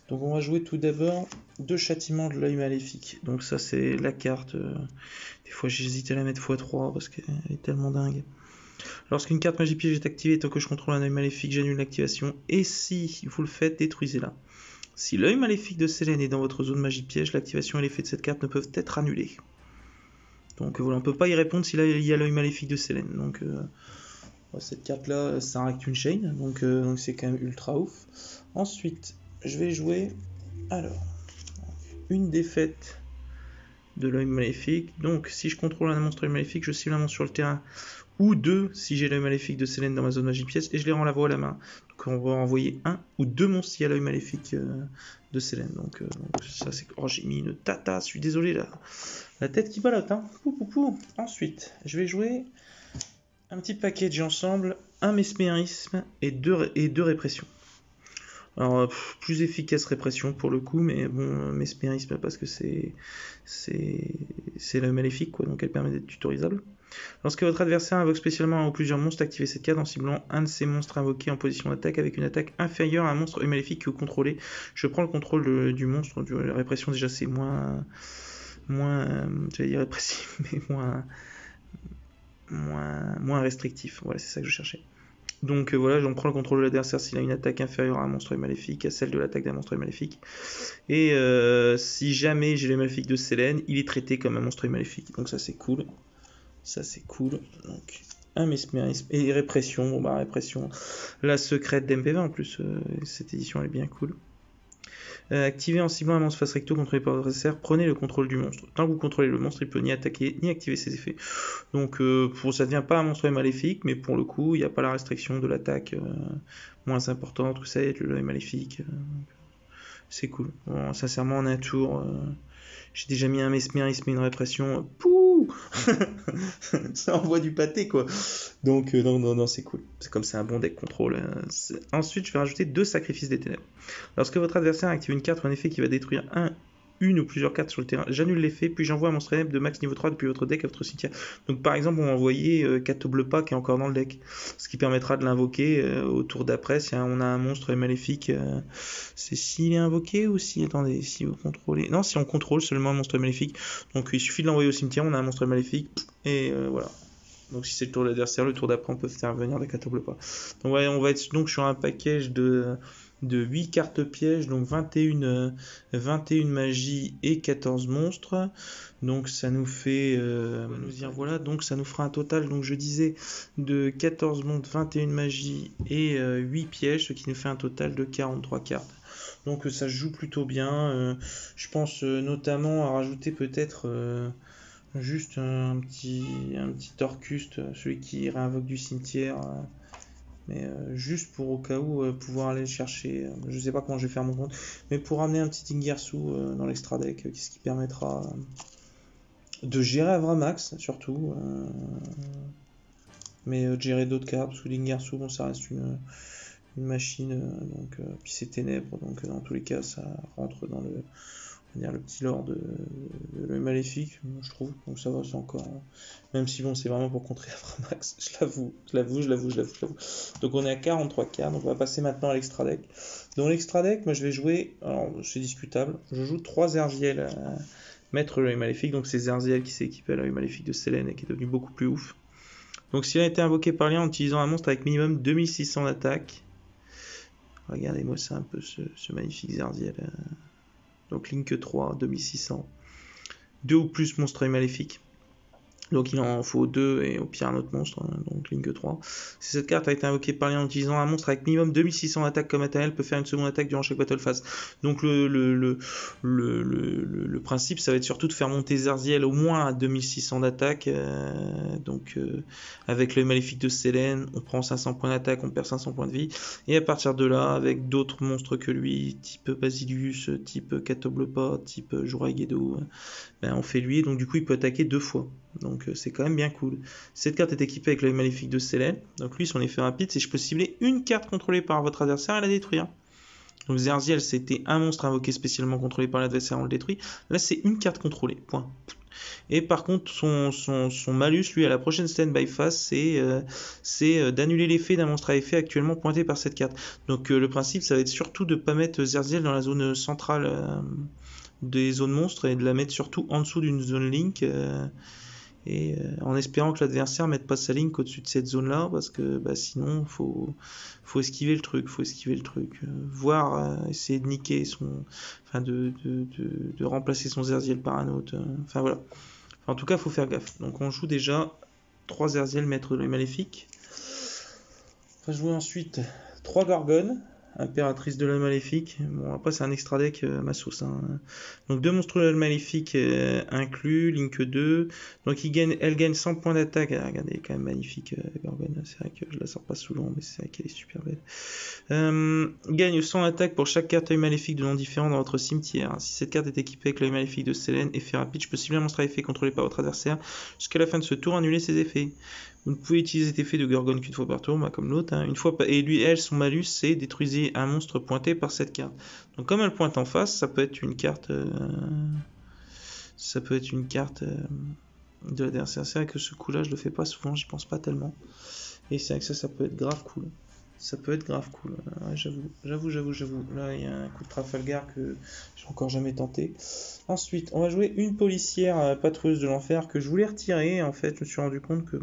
Donc on va jouer tout d'abord 2 châtiments de l'œil maléfique. Donc ça c'est la carte, des fois j'hésite à la mettre x3 parce qu'elle est tellement dingue. Lorsqu'une carte magie piège est activée, tant que je contrôle un œil maléfique, j'annule l'activation. Et si vous le faites, détruisez-la. Si l'œil maléfique de Selene est dans votre zone magie piège, l'activation et l'effet de cette carte ne peuvent être annulés. Donc voilà, on ne peut pas y répondre s'il y a l'œil maléfique de Selene. Donc cette carte-là, ça racte une chaîne, donc c'est quand même ultra ouf. Ensuite, je vais jouer alors une défaite de l'œil maléfique. Donc si je contrôle un monstre maléfique, je cible un monstre sur le terrain. Ou 2 si j'ai l'œil maléfique de Selene dans ma zone magie pièce et je les rends la voix à la main. Donc on va envoyer 1 ou 2 monstres s'il y a l'œil maléfique de Selene. Donc ça c'est. Oh j'ai mis une tata, je suis désolé là. La tête qui ballotte, hein. Ensuite, je vais jouer un petit package ensemble, un mesmérisme et deux répressions. Alors, plus efficace répression pour le coup, mais bon, mesmérisme parce que c'est l'œil maléfique, quoi, donc elle permet d'être tutorisable. Lorsque votre adversaire invoque spécialement un ou plusieurs monstres, activez cette carte en ciblant un de ces monstres invoqués en position d'attaque avec une attaque inférieure à un monstre maléfique que vous contrôlez. Je prends le contrôle du monstre. La répression, déjà, c'est moins j'allais dire répressif, mais moins restrictif. Voilà, c'est ça que je cherchais. Donc voilà, j'en prends le contrôle de l'adversaire s'il a une attaque inférieure à un monstre maléfique, à celle de l'attaque d'un monstre maléfique. Et si jamais j'ai le maléfique de Selene, il est traité comme un monstre maléfique. Donc ça c'est cool. Ça c'est cool. Donc un mesmérisme et répression. Bon bah répression. La secrète d'MP20 en plus. Cette édition elle est bien cool. Activez en ciblant un monstre face recto contrôlé par votre adversaire, prenez le contrôle du monstre. Tant que vous contrôlez le monstre, il peut ni attaquer ni activer ses effets. Donc ça ne devient pas un monstre maléfique, mais pour le coup, il n'y a pas la restriction de l'attaque moins importante que ça est l'œil maléfique. C'est cool. Bon, sincèrement, en un tour, J'ai déjà mis un mesmer, il se met une répression. Pouh. Ça envoie du pâté, quoi. Donc, non, c'est cool. C'est comme c'est un bon deck contrôle. Ensuite, je vais rajouter 2 sacrifices des ténèbres. Lorsque votre adversaire active une carte ou un effet qui va détruire une ou plusieurs cartes sur le terrain, j'annule l'effet, puis j'envoie un monstre ténèbre de max niveau 3 depuis votre deck à votre cimetière. Donc par exemple, on va envoyer Catobleu-Pa qui est encore dans le deck, ce qui permettra de l'invoquer au tour d'après si on a un monstre maléfique. C'est s'il est invoqué ou si, attendez, si vous contrôlez... Non, si on contrôle seulement un monstre maléfique. Donc il suffit de l'envoyer au cimetière, on a un monstre maléfique, et voilà. Donc si c'est le tour de l'adversaire, le tour d'après, on peut faire venir des Catobleu-Pa. Donc ouais, on va être donc sur un package de 8 cartes pièges, donc 21 magies et 14 monstres. Donc ça nous fait voilà, donc ça nous fera un total, donc je disais, de 14 monstres, 21 magies et 8 pièges, ce qui nous fait un total de 43 cartes. Donc ça se joue plutôt bien. Je pense notamment à rajouter peut-être juste un petit Orcuste, celui qui réinvoque du cimetière. Mais juste pour au cas où pouvoir aller le chercher. Je sais pas comment je vais faire mon compte, mais pour ramener un petit Ingersu dans l'extra deck, ce qui permettra de gérer Avramax surtout, mais de gérer d'autres cartes, parce que l'Ingersu, bon, ça reste une machine, donc puis c'est ténèbres, donc dans tous les cas ça rentre dans le petit lore de le maléfique, je trouve, donc ça va, c'est encore, même si bon, c'est vraiment pour contrer Avramax, je l'avoue. Donc on est à 43 cartes, donc on va passer maintenant à l'extra deck. Dans l'extra deck, moi je vais jouer, alors c'est discutable, je joue 3 Zerziel à mettre l'œil maléfique, donc c'est Zerziel qui s'est équipé à l'œil maléfique de Selene et qui est devenu beaucoup plus ouf. Donc s'il a été invoqué par lien en utilisant un monstre avec minimum 2600 d'attaque, regardez-moi ça un peu, ce magnifique Zerziel. Donc Link 3, 2600. 2 ou plus monstres maléfiques. Donc il en faut 2 et au pire un autre monstre, donc Link 3. Si cette carte a été invoquée par lien en utilisant un monstre avec minimum 2600 d'attaque comme matériel, peut faire une seconde attaque durant chaque battle phase. Donc le principe, ça va être surtout de faire monter Zerziel au moins à 2600 d'attaque. Avec l'œil maléfique de Selene, on prend 500 points d'attaque, on perd 500 points de vie. Et à partir de là, avec d'autres monstres que lui, type Basilius, type Catobleu-Pa, type Jouraigedo, on fait lui, donc du coup il peut attaquer 2 fois. Donc c'est quand même bien cool. Cette carte est équipée avec l'œil maléfique de Selene. Donc lui, son effet rapide, c'est que je peux cibler une carte contrôlée par votre adversaire et la détruire. Donc Zerziel, c'était un monstre invoqué spécialement contrôlé par l'adversaire, on le détruit. Là, c'est une carte contrôlée, point. Et par contre, son malus, lui, à la prochaine stand-by phase, c'est d'annuler l'effet d'un monstre à effet actuellement pointé par cette carte. Donc le principe, ça va être surtout de ne pas mettre Zerziel dans la zone centrale des zones monstres et de la mettre surtout en dessous d'une zone link. En espérant que l'adversaire ne mette pas sa ligne au-dessus de cette zone-là, parce que sinon, faut esquiver le truc, voire essayer de niquer de remplacer son Zerziel par un autre. Enfin voilà. En tout cas, il faut faire gaffe. Donc on joue déjà 3 Zerziel, maître de l'œil maléfique. On va jouer ensuite 3 Gorgones. Impératrice de l'œil maléfique. Bon, après, c'est un extra deck, ma sauce. Donc, 2 monstres de l'œil maléfique inclus, Link 2. Donc, elle gagne 100 points d'attaque. Ah, regardez, elle est quand même magnifique, Gorgone. C'est vrai que je la sors pas souvent, mais c'est vrai qu'elle est super belle. Gagne 100 attaques pour chaque carte œil maléfique de nom différent dans votre cimetière. Si cette carte est équipée avec l'œil maléfique de Selene, effet rapide, je peux cibler un monstre à effet contrôlé par votre adversaire. Jusqu'à la fin de ce tour, annuler ses effets. Vous ne pouvez utiliser cet effet de Gorgone qu'une fois par tour, comme l'autre. Une fois, et lui, son malus, c'est détruisez un monstre pointé par cette carte. Donc comme elle pointe en face, ça peut être une carte. De l'adversaire. C'est vrai que ce coup-là, je le fais pas souvent, j'y pense pas tellement. Et c'est vrai que ça peut être grave cool. Ouais, j'avoue. Là, il y a un coup de Trafalgar que j'ai encore jamais tenté. Ensuite, on va jouer une policière patrouilleuse de l'enfer que je voulais retirer. En fait, je me suis rendu compte que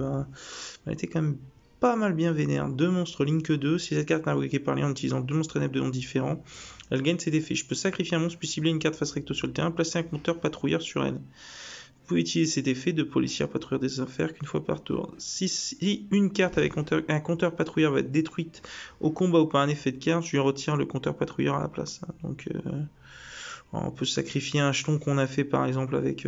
elle était quand même pas mal bien vénère. 2 monstres Link 2. Si cette carte n'est invoquée par lien en utilisant 2 monstres ténèbres de noms différents, elle gagne ses effets. Je peux sacrifier un monstre puis cibler une carte face recto sur le terrain, placer un compteur patrouilleur sur elle. Vous pouvez utiliser cet effet de policière patrouilleur des affaires qu'une fois par tour. Si une carte avec un compteur patrouilleur va être détruite au combat ou par un effet de carte, je lui retire le compteur patrouilleur à la place. Donc on peut sacrifier un jeton qu'on a fait par exemple avec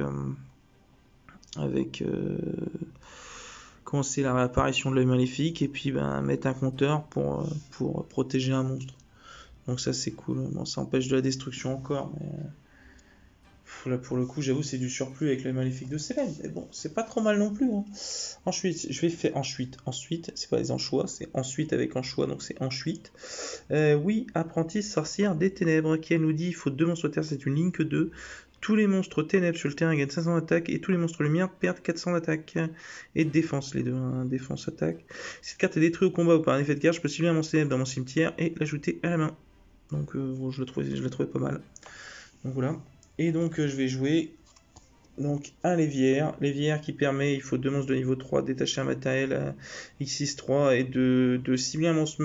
quand c'est la réapparition de l'œil maléfique et puis mettre un compteur pour protéger un monstre. Donc ça c'est cool. Bon, ça empêche de la destruction encore, mais Là pour le coup, j'avoue, c'est du surplus avec le maléfique de Sélène. Mais bon, c'est pas trop mal non plus. Hein. Ensuite, je vais faire ensuite, c'est pas les anchois, c'est ensuite avec anchois, donc c'est ensuite. Oui, apprentie sorcière des ténèbres, qui elle nous dit il faut 2 monstres terre, c'est une ligne que 2. Tous les monstres ténèbres sur le terrain gagnent 500 d'attaque et tous les monstres lumière perdent 400 d'attaque et de défense, les deux, hein, défense, attaque. Si cette carte est détruite au combat ou par un effet de carte, je peux cibler un monstre ténèbre dans mon cimetière et l'ajouter à la main. Donc bon, je la trouvais pas mal. Donc voilà. Et donc je vais jouer donc un lévière qui permet, il faut 2 monstres de niveau 3, détacher un matériel à X6-3 et de cibler un monstre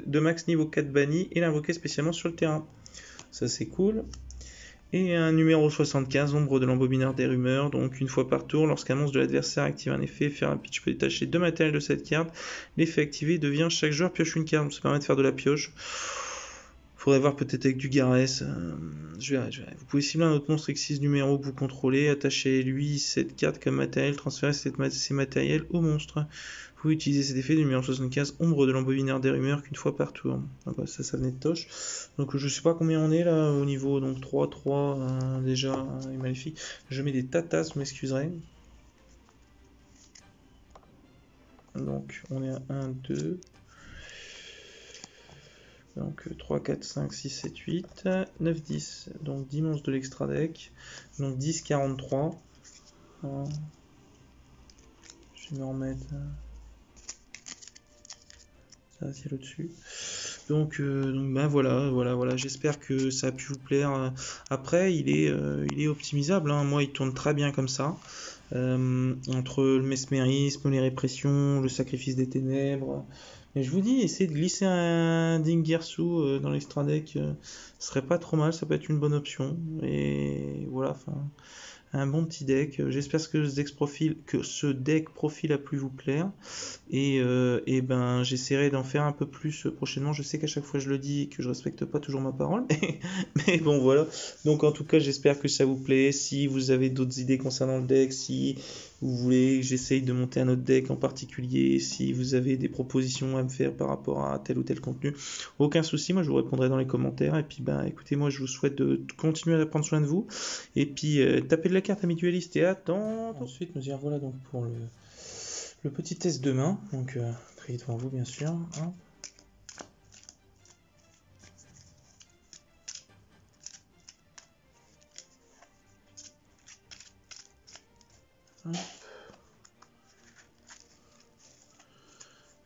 de max niveau 4 banni et l'invoquer spécialement sur le terrain. Ça c'est cool. Et un numéro 75, ombre de l'embobineur des rumeurs, donc une fois par tour, lorsqu'un monstre de l'adversaire active un effet, faire un pitch peut détacher 2 matériels de cette carte, l'effet activé devient chaque joueur pioche une carte, ça permet de faire de la pioche. Faudrait voir peut-être avec du Garès. Vous pouvez cibler un autre monstre X6 numéro que vous contrôlez, attacher lui cette carte comme matériel, transférer ces matériels au monstre. Vous pouvez utiliser cet effet de numéro 75, ombre de l'embobineur des rumeurs qu'une fois par tour. Donc, ça venait de Toche. Donc je sais pas combien on est là au niveau donc 3, 3 déjà, est maléfique. Je mets des tatas, vous m'excuserez. Donc on est à 1, 2. Donc 3, 4, 5, 6, 7, 8, 9, 10. Donc 10 monstres de l'extra deck. Donc 10, 43. Voilà. Je vais me remettre ça c'est au-dessus. Donc ben voilà. J'espère que ça a pu vous plaire. Après, il est optimisable. Hein. Moi, il tourne très bien comme ça. Entre le mesmérisme, les répressions, le sacrifice des ténèbres. Mais je vous dis, essayez de glisser un Dingirsu dans l'extra deck, ce serait pas trop mal, ça peut être une bonne option. Et voilà, enfin, un bon petit deck. J'espère que ce deck profil a pu vous plaire. Et ben j'essaierai d'en faire un peu plus prochainement. Je sais qu'à chaque fois je le dis et que je respecte pas toujours ma parole, mais bon voilà. Donc en tout cas j'espère que ça vous plaît. Si vous avez d'autres idées concernant le deck, si vous voulez que j'essaye de monter un autre deck en particulier, si vous avez des propositions à me faire par rapport à tel ou tel contenu, aucun souci, moi je vous répondrai dans les commentaires. Et puis ben écoutez, moi je vous souhaite de continuer à prendre soin de vous. Et puis tapez de la carte à mutualiste et attends ensuite nous dire voilà donc pour le petit test de main, donc trié devant vous bien sûr. Hein.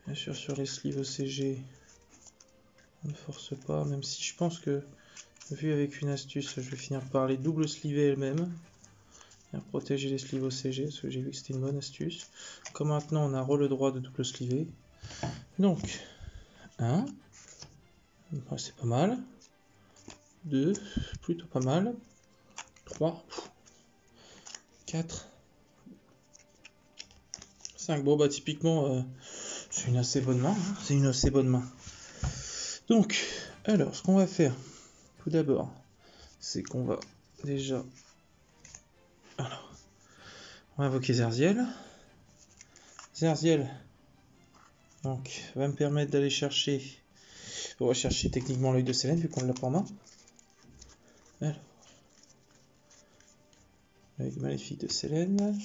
Bien sûr sur les sleeves ECG, on ne force pas, même si je pense que, vu avec une astuce, je vais finir par les double sleever elles-mêmes. Protéger les sleeves OCG, parce que j'ai vu que c'était une bonne astuce. Comme maintenant on a le droit de double sleever. Donc, 1, c'est pas mal. 2, plutôt pas mal. 3, 4, 5. Bon bah typiquement, c'est une assez bonne main. Hein. C'est une assez bonne main. Donc, alors, ce qu'on va faire, tout d'abord, c'est qu'on va déjà... Alors, on va invoquer Zerziel. Zerziel, donc, va me permettre d'aller chercher... On va chercher techniquement l'œil de Sélène, vu qu'on l'a pas en main. Alors, l'œil maléfique de Sélène.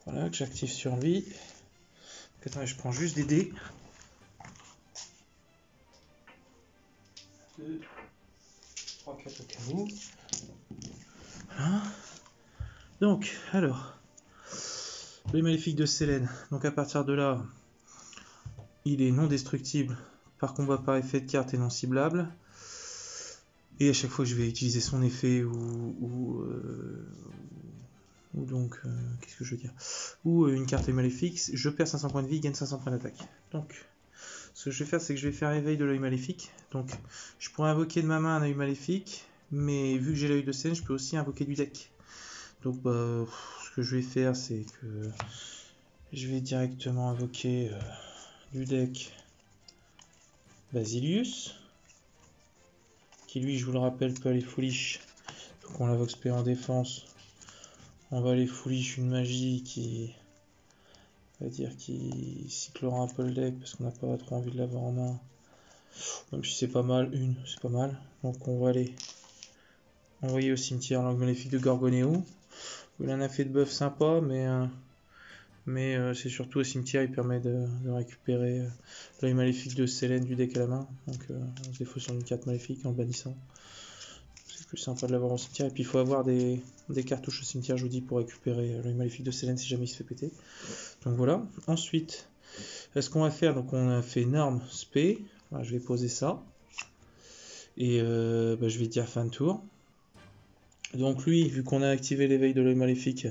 Voilà, que j'active sur lui. Attends, je prends juste des dés. 2, 3, 4 au cas où. Voilà. Donc, alors, le maléfique de Sélène. Donc à partir de là, il est non destructible par combat par effet de carte et non ciblable. Et à chaque fois que je vais utiliser son effet ou donc, qu'est-ce que je veux dire, ou une carte maléfique, je perds 500 points de vie, gagne 500 points d'attaque. Donc, ce que je vais faire, c'est que je vais faire éveil de l'œil maléfique. Donc, je pourrais invoquer de ma main un œil maléfique, mais vu que j'ai l'œil de scène, je peux aussi invoquer du deck. Donc, bah, ce que je vais faire, c'est que je vais directement invoquer du deck Basilius, qui lui, je vous le rappelle, peut aller foolish. Donc, on l'invoque spé en défense. On va aller foolish une magie qui On va dire qu'il cyclera un peu le deck parce qu'on n'a pas trop envie de l'avoir en main. Même si c'est pas mal, c'est pas mal. Donc on va aller envoyer au cimetière l'Angle Maléfique de Gorgonéo. Il en a fait de buff sympa, mais c'est surtout au cimetière, il permet de récupérer l'œil maléfique de Selene du deck à la main. Donc on se défausse sur une carte maléfique en le bannissant. C'est plus sympa de l'avoir au cimetière. Et puis il faut avoir des cartouches au cimetière, je vous dis, pour récupérer l'œil maléfique de Selene si jamais il se fait péter. Donc voilà. Ensuite, ce qu'on va faire, donc on a fait norme spé. Voilà, je vais poser ça. Et je vais dire fin de tour. Donc lui, vu qu'on a activé l'éveil de l'œil maléfique,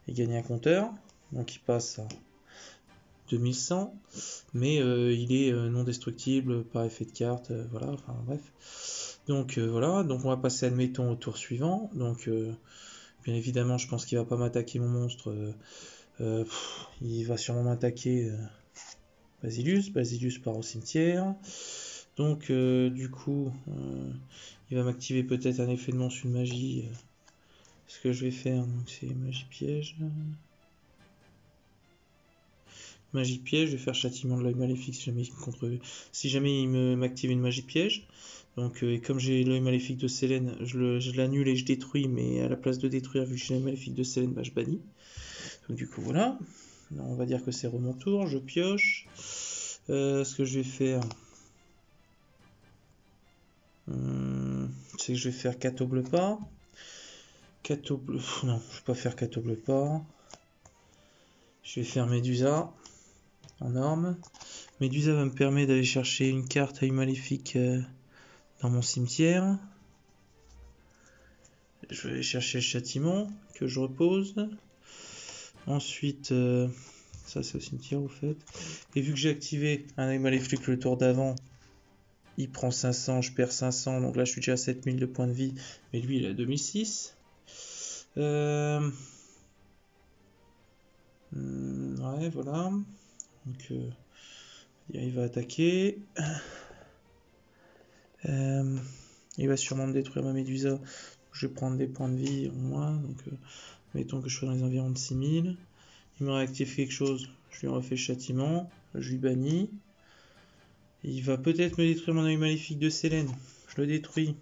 il gagne un compteur. Donc il passe à 2100, mais il est non destructible par effet de carte, voilà, enfin bref. Donc voilà, donc on va passer, admettons, au tour suivant. Donc bien évidemment, je pense qu'il va pas m'attaquer mon monstre. Il va sûrement m'attaquer Basilius. Basilius part au cimetière. Donc du coup, il va m'activer peut-être un effet de monstre, une magie. Ce que je vais faire, donc c'est magie piège. Magie piège, je vais faire châtiment de l'œil maléfique si jamais il m'active une magie piège. Donc et comme j'ai l'œil maléfique de Selene, je l'annule et je détruis, mais à la place de détruire, vu que j'ai l'œil maléfique de Selene, je bannis. Donc du coup voilà. On va dire que c'est mon tour, je pioche. Ce que je vais faire, c'est que je vais faire Cateau bleu pas. Cateau bleu. Non, je vais pas faire Cateau bleu pas. Je vais faire Médusa en norme. Médusa va me permettre d'aller chercher une carte œil maléfique dans mon cimetière. Je vais aller chercher le châtiment que je repose. Ensuite, ça c'est au cimetière au fait. Et vu que j'ai activé un œil maléfique le tour d'avant, il prend 500, je perds 500. Donc là je suis déjà à 7000 de points de vie. Mais lui il a 2006. Ouais, voilà. Donc il va attaquer. Il va sûrement me détruire ma Médusa. Je vais prendre des points de vie en moins. Donc mettons que je sois dans les environs de 6000. Il me réactive quelque chose. Je lui refais châtiment. Je lui bannis. Il va peut-être me détruire mon œil maléfique de Selene. Je le détruis.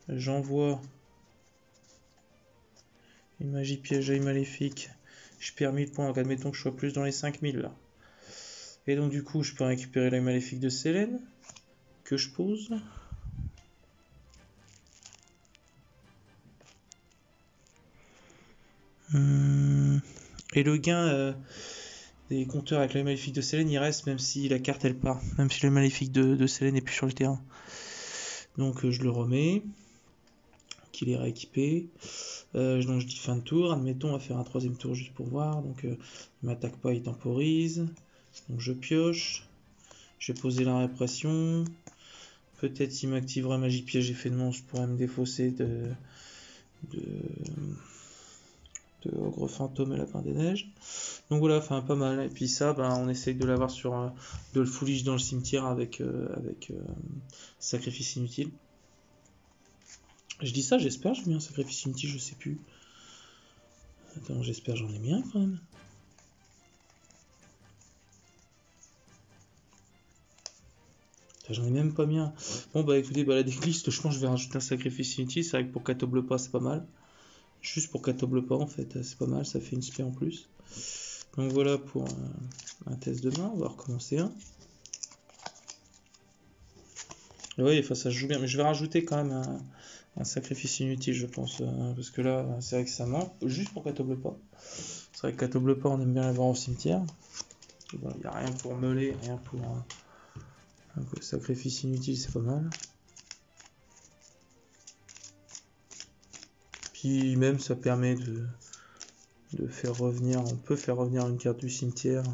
J'envoie une magie piège œil maléfique. Je perds 1000 points. Donc admettons que je sois plus dans les 5000 là. Et donc du coup je peux récupérer l'œil maléfique de Selene. Que je pose. Et le gain des compteurs avec l'œil maléfique de Selene, il reste même si la carte elle part. Même si le maléfique de Selene n'est plus sur le terrain. Donc je le remets. Qu'il est rééquipé. Donc je dis fin de tour. Admettons, on va faire un troisième tour juste pour voir. Donc il m'attaque pas, il temporise. Donc je pioche. Je vais poser la répression. Peut-être s'il m'activera magie piège effet de monstre, je pourrais me défausser de ogre fantôme et lapin des neiges. Donc voilà, enfin pas mal. Et puis ça, on essaye de l'avoir sur de le foolish dans le cimetière avec sacrifice inutile. Je dis ça, j'espère, j'ai mis un sacrifice inutile, je sais plus. Attends, j'espère j'en ai mis un quand même. J'en ai même pas mis un. Bon bah écoutez, la decklist, je pense que je vais rajouter un sacrifice inutile. C'est vrai que pour Catoble pas, c'est pas mal. Juste pour Catoble pas, en fait, c'est pas mal, ça fait une spé en plus. Donc voilà pour un test de main, on va recommencer un. Oui, enfin ça se joue bien, mais je vais rajouter quand même un sacrifice inutile, je pense. Parce que là, c'est vrai que ça manque, juste pour Catoble pas. C'est vrai que Catoble pas, on aime bien l'avoir au cimetière. Il n'y a rien pour meuler, rien pour... Donc, sacrifice inutile, c'est pas mal. Puis même, ça permet de faire revenir... On peut faire revenir une carte du cimetière.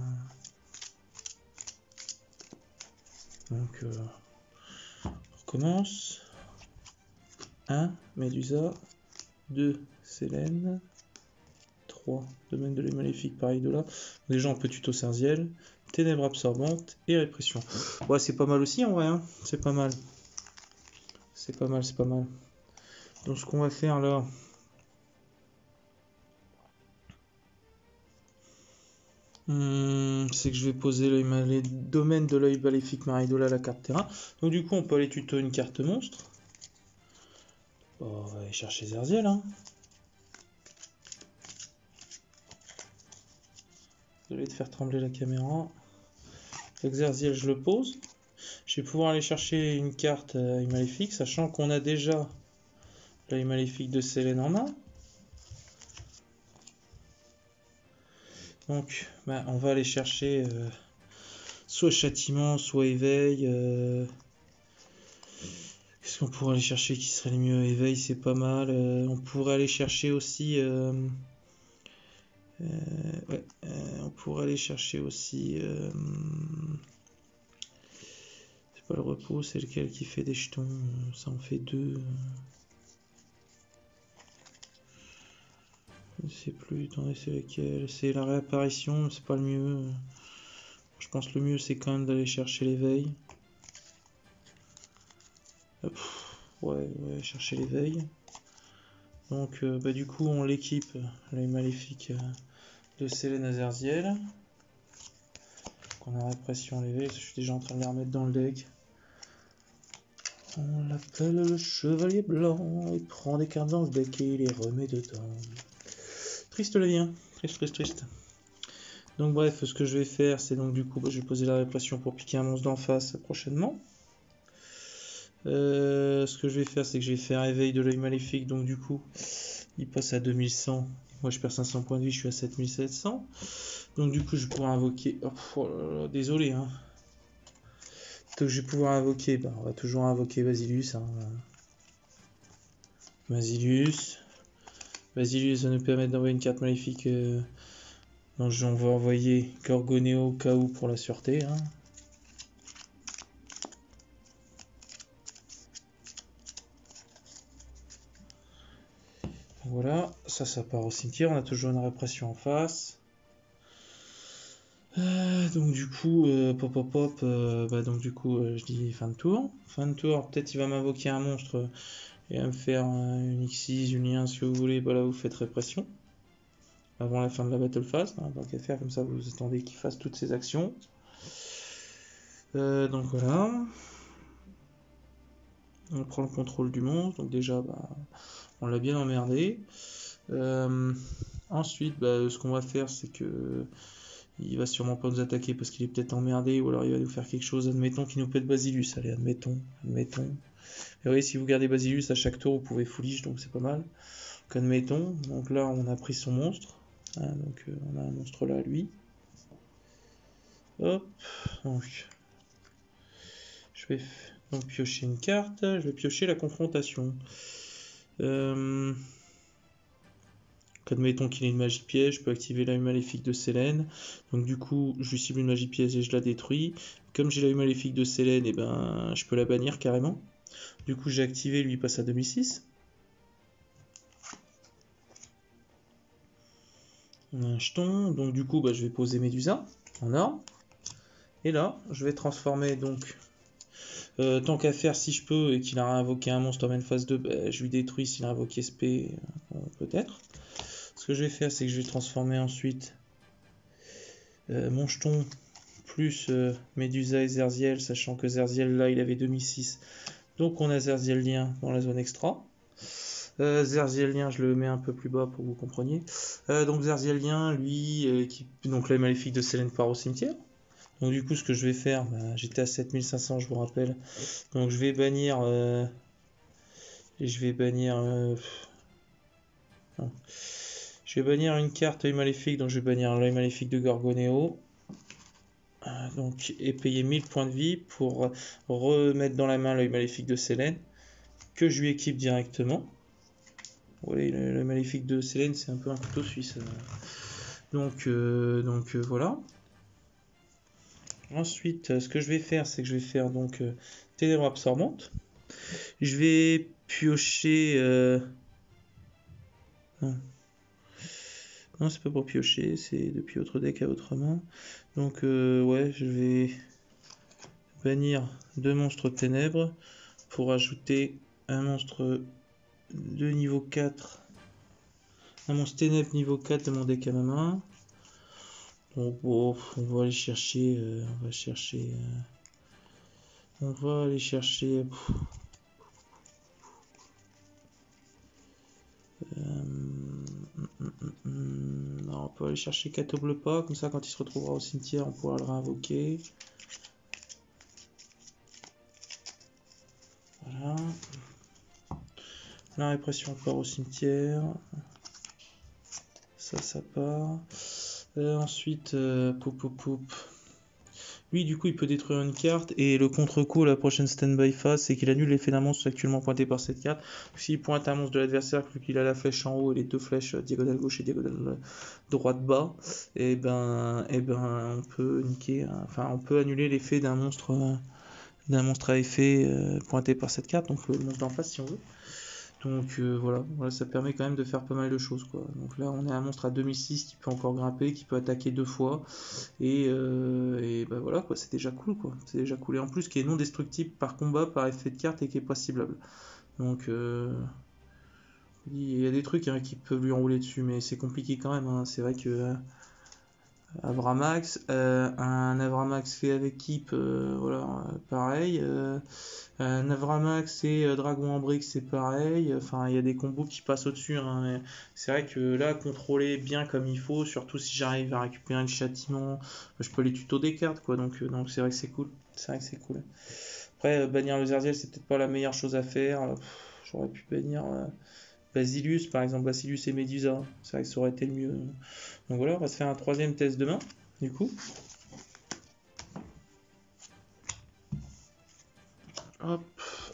Donc, on recommence. 1, Médusa. 2, Selene. 3, domaine de l'œil maléfique, pareil de là. Déjà, on peut tuto Serziel. Ténèbres absorbantes et répression. Ouais, c'est pas mal aussi en vrai, hein. C'est pas mal. C'est pas mal, c'est pas mal. Donc ce qu'on va faire là... C'est que je vais poser les domaines de l'œil maléfique Maridola à la carte terrain. Donc du coup on peut aller tuto une carte monstre. Bon, on va aller chercher Zerziel. Hein. Désolé de faire trembler la caméra. Avec Zerziel je le pose. Je vais pouvoir aller chercher une carte œil maléfique, sachant qu'on a déjà l'œil maléfique de Selene en main. Donc bah, on va aller chercher soit châtiment, soit éveil. Qu'est-ce qu'on pourrait aller chercher qui serait le mieux? Éveil, c'est pas mal. On pourrait aller chercher aussi. Ouais, on pourrait aller chercher aussi. C'est pas le repos, c'est lequel qui fait des jetons. Ça en fait deux. Je sais plus. Attendez, c'est lequel? C'est la réapparition, c'est pas le mieux. Je pense que le mieux c'est quand même d'aller chercher l'éveil. Ouais, chercher l'éveil. Donc bah, du coup on l'équipe, l'œil maléfique de Selene à Zerziel. On a répression l'éveil, je suis déjà en train de les remettre dans le deck. On l'appelle le chevalier blanc, il prend des cartes dans le deck et il les remet dedans. Triste le lien, triste. Donc bref, ce que je vais faire, c'est donc du coup, bah, je vais poser la répression pour piquer un monstre d'en face prochainement. Ce que je vais faire, c'est que je vais faire éveil de l'œil maléfique, donc du coup, il passe à 2100. Moi, je perds 500 points de vie, je suis à 7700. Donc du coup, je vais pouvoir invoquer... Oh là là, désolé, hein. Donc je vais pouvoir invoquer... Bah, on va toujours invoquer Basilius. Hein. Basilius va nous permettre d'envoyer une carte maléfique. Donc on va envoyer Gorgoneo KO pour la sûreté. Hein. Voilà, ça part au cimetière. On a toujours une répression en face. Donc du coup, donc du coup, je dis fin de tour. Fin de tour, peut-être il va m'invoquer un monstre et va me faire une X6, une lien, si vous voulez. Bah là, vous faites répression avant la fin de la battle phase. Hein, donc à faire comme ça, vous attendez qu'il fasse toutes ses actions. Donc voilà. On prend le contrôle du monstre. Donc déjà, bah, on l'a bien emmerdé. Ensuite, bah, ce qu'on va faire, c'est que il va sûrement pas nous attaquer parce qu'il est peut-être emmerdé, ou alors il va nous faire quelque chose. Admettons qu'il nous pète Basilius. Allez, admettons. Et vous voyez, si vous gardez Basilius à chaque tour, vous pouvez foolish, donc c'est pas mal. Donc admettons. Donc là, on a pris son monstre. Hein, donc on a un monstre là, lui. Hop. Donc, je vais donc piocher une carte. Je vais piocher la confrontation. Admettons qu'il ait une magie piège, je peux activer l'œil maléfique de Selene. Donc du coup, je lui cible une magie piège et je la détruis. Comme j'ai l'œil maléfique de Selene, et ben, je peux la bannir carrément. Du coup, j'ai activé, lui il passe à 2006. On a un jeton, donc du coup, bah, je vais poser Médusa en or. Et là, je vais transformer donc... tant qu'à faire, si je peux, et qu'il a invoqué un monstre en main phase 2, bah, je lui détruis s'il a invoqué SP, peut-être. Ce que je vais faire, c'est que je vais transformer ensuite mon jeton plus Médusa et Zerziel, sachant que Zerziel là il avait 2006, donc on a Zerzielien dans la zone extra. Zerzielien, je le mets un peu plus bas pour que vous compreniez. Donc Zerzielien, lui, donc l'œil maléfique de Selene part au cimetière. Donc du coup, ce que je vais faire, bah, j'étais à 7500, je vous rappelle. Donc je vais bannir... non. Je vais bannir une carte œil maléfique, donc je vais bannir l'œil maléfique de Gorgoneo. Donc, et payer 1000 points de vie pour remettre dans la main l'œil maléfique de Selene, que je lui équipe directement. Vous voyez, le maléfique de Selene, c'est un peu un couteau suisse. Donc voilà. Ensuite, ce que je vais faire, c'est que je vais faire donc Ténèbres absorbantes. Je vais piocher... Non, c'est pas pour piocher, c'est depuis votre deck à votre main. Donc, ouais, je vais bannir 2 monstres ténèbres pour ajouter un monstre de niveau 4. Un monstre ténèbres niveau 4 de mon deck à ma main. Donc bon, on va aller chercher, on va aller chercher. Non, on peut aller chercher Kato Bleu pas, comme ça quand il se retrouvera au cimetière, on pourra le réinvoquer. Voilà. La répression part au cimetière. Ça part. Ensuite, poup. Lui, du coup, il peut détruire une carte. Et le contre-coup à la prochaine stand-by phase, c'est qu'il annule l'effet d'un monstre actuellement pointé par cette carte. S'il pointe un monstre de l'adversaire, vu qu'il a la flèche en haut et les deux flèches diagonale gauche et diagonale droite bas, on peut niquer. Enfin, on peut annuler l'effet d'un monstre à effet pointé par cette carte. Donc, le monstre d'en face, si on veut. Donc voilà, ça permet quand même de faire pas mal de choses, quoi. Donc là, on est un monstre à 2006 qui peut encore grimper, qui peut attaquer 2 fois. Et bah voilà, quoi, c'est déjà cool, quoi. C'est déjà cool. Et en plus, qui est non destructible par combat, par effet de carte et qui est pas ciblable. Donc il y a des trucs hein, qui peuvent lui enrouler dessus, mais c'est compliqué quand même, hein. C'est vrai que Avramax, un Avramax fait avec Keep, voilà, pareil. Navramax et Dragon en briques, c'est pareil. Enfin, il y a des combos qui passent au-dessus, hein. C'est vrai que là, contrôler bien comme il faut, surtout si j'arrive à récupérer le châtiment, je peux les tutos des cartes, quoi. Donc c'est vrai que c'est cool. C'est vrai que c'est cool. Après, bannir le Zerziel, c'est peut-être pas la meilleure chose à faire. J'aurais pu bannir Basilius, par exemple, Basilius et Medusa. C'est vrai que ça aurait été le mieux. Donc voilà, on va se faire un troisième test demain, du coup. Hop,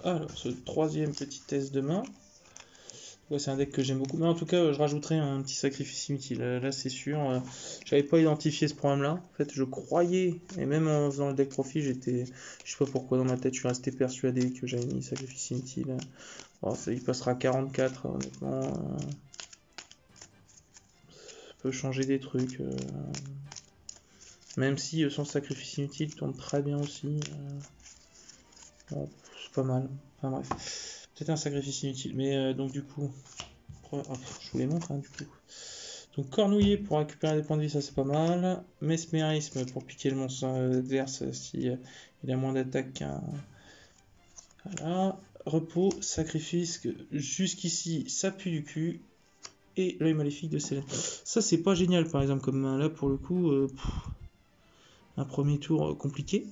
alors ce troisième petit test de main. Ouais, c'est un deck que j'aime beaucoup. Mais en tout cas, je rajouterai un petit sacrifice inutile. Là, c'est sûr. J'avais pas identifié ce problème-là. En fait, je croyais, et même en faisant le deck profit, j'étais. Je sais pas pourquoi dans ma tête, je suis resté persuadé que j'avais mis sacrifice inutile. Bon, ça, il passera à 44, honnêtement. Ça peut changer des trucs. Même si son sacrifice inutile tourne très bien aussi. Bon, c'est pas mal. Enfin bref. Peut-être un sacrifice inutile. Mais donc du coup. Je vous les montre, hein, du coup. Donc Cornouiller pour récupérer des points de vie, ça c'est pas mal. Mesmérisme pour piquer le monstre adverse si il a moins d'attaque qu'un. Voilà. Repos, sacrifice, jusqu'ici ça pue du cul. Et l'œil maléfique de Célène. Ça c'est pas génial par exemple, comme là pour le coup, un premier tour compliqué.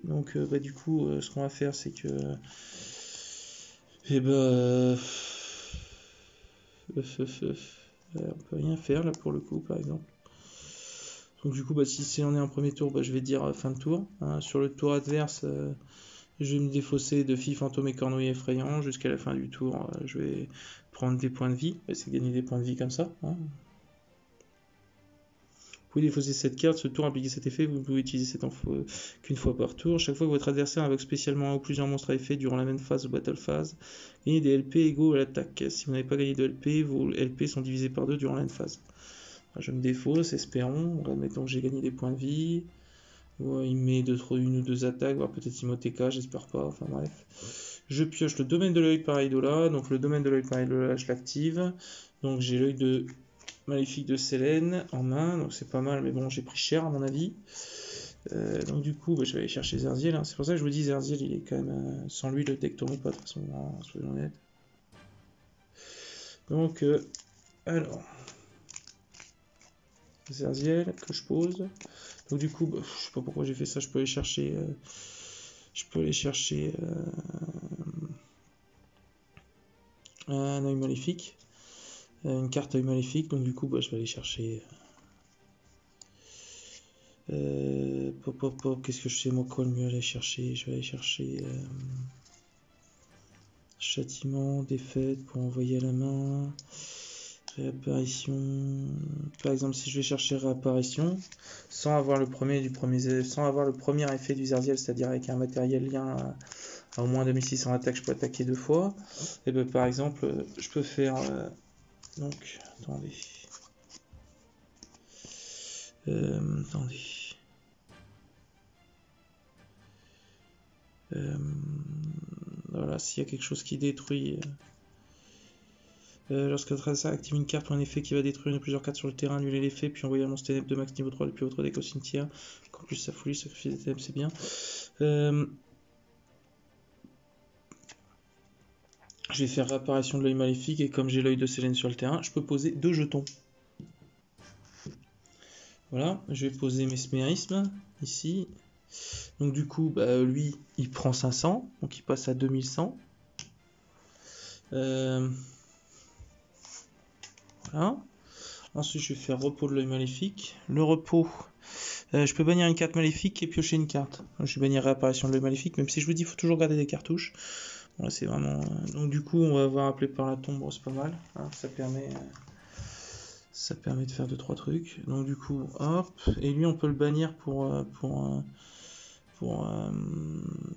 Donc bah, du coup, ce qu'on va faire c'est que. Et bah. On peut rien faire là pour le coup par exemple. Donc du coup bah, si c'est on est en premier tour, bah, je vais dire fin de tour. Hein. Sur le tour adverse, je vais me défausser de filles, fantômes et cornouilles effrayants. Jusqu'à la fin du tour, je vais prendre des points de vie. C'est gagner des points de vie comme ça. Hein. Vous pouvez défausser cette carte, ce tour impliquer cet effet, vous pouvez utiliser cette info qu'une fois par tour. Chaque fois que votre adversaire invoque spécialement un ou plusieurs monstres à effet durant la même phase ou battle phase, gagnez des LP égaux à l'attaque. Si vous n'avez pas gagné de LP, vos LP sont divisés par 2 durant la même phase. Je me défausse, espérons. Admettons que j'ai gagné des points de vie. Ouais, il met une ou deux attaques, voire peut-être Imoteka, j'espère pas. Enfin bref. Je pioche le domaine de l'œil par Idola. Donc le domaine de l'œil par Idola, je l'active. Donc j'ai l'œil de maléfique de Célène en main. Donc c'est pas mal, mais bon, j'ai pris cher à mon avis. Donc du coup, bah, je vais aller chercher Zerziel. Hein. C'est pour ça que je vous dis, Zerziel, il est quand même. Sans lui, le deck tourne pas de toute façon. Hein, soyons honnêtes. Donc, alors. Zerziel que je pose. Donc du coup, bah, je sais pas pourquoi j'ai fait ça, je peux aller chercher un œil maléfique, une carte œil maléfique, donc du coup bah, je vais aller chercher qu'est-ce que je sais moi quoi le mieux aller chercher, je vais aller chercher châtiment, défaite pour envoyer à la main, réapparition. Par exemple, si je vais chercher réapparition, sans avoir le premier effet du Zerziel, c'est-à-dire avec un matériel lien à au moins 2600 attaques, je peux attaquer 2 fois. Et ben par exemple, je peux faire donc attendez. Voilà, s'il y a quelque chose qui détruit. Lorsque votre adversaire active une carte ou un effet qui va détruire une ou plusieurs cartes sur le terrain, annuler l'effet, puis envoyer un monstre ténèbres de max niveau 3 depuis votre deck au cimetière. Encore plus sa folie, sacrifier des ténèbres, c'est bien. Je vais faire réapparition de l'œil maléfique, et comme j'ai l'œil de Sélène sur le terrain, je peux poser 2 jetons. Voilà, je vais poser Mesmérisme, ici. Donc du coup, lui, il prend 500, donc il passe à 2100. Voilà. Ensuite, je vais faire repos de l'œil maléfique. Le repos, je peux bannir une carte maléfique et piocher une carte. Donc, je vais bannir réapparition de l'œil maléfique, même si je vous dis, il faut toujours garder des cartouches. Voilà, c'est vraiment... Donc du coup, on va avoir appelé par la tombe, c'est pas mal. Hein, ça permet de faire 2-3 trucs. Donc du coup, hop. Et lui, on peut le bannir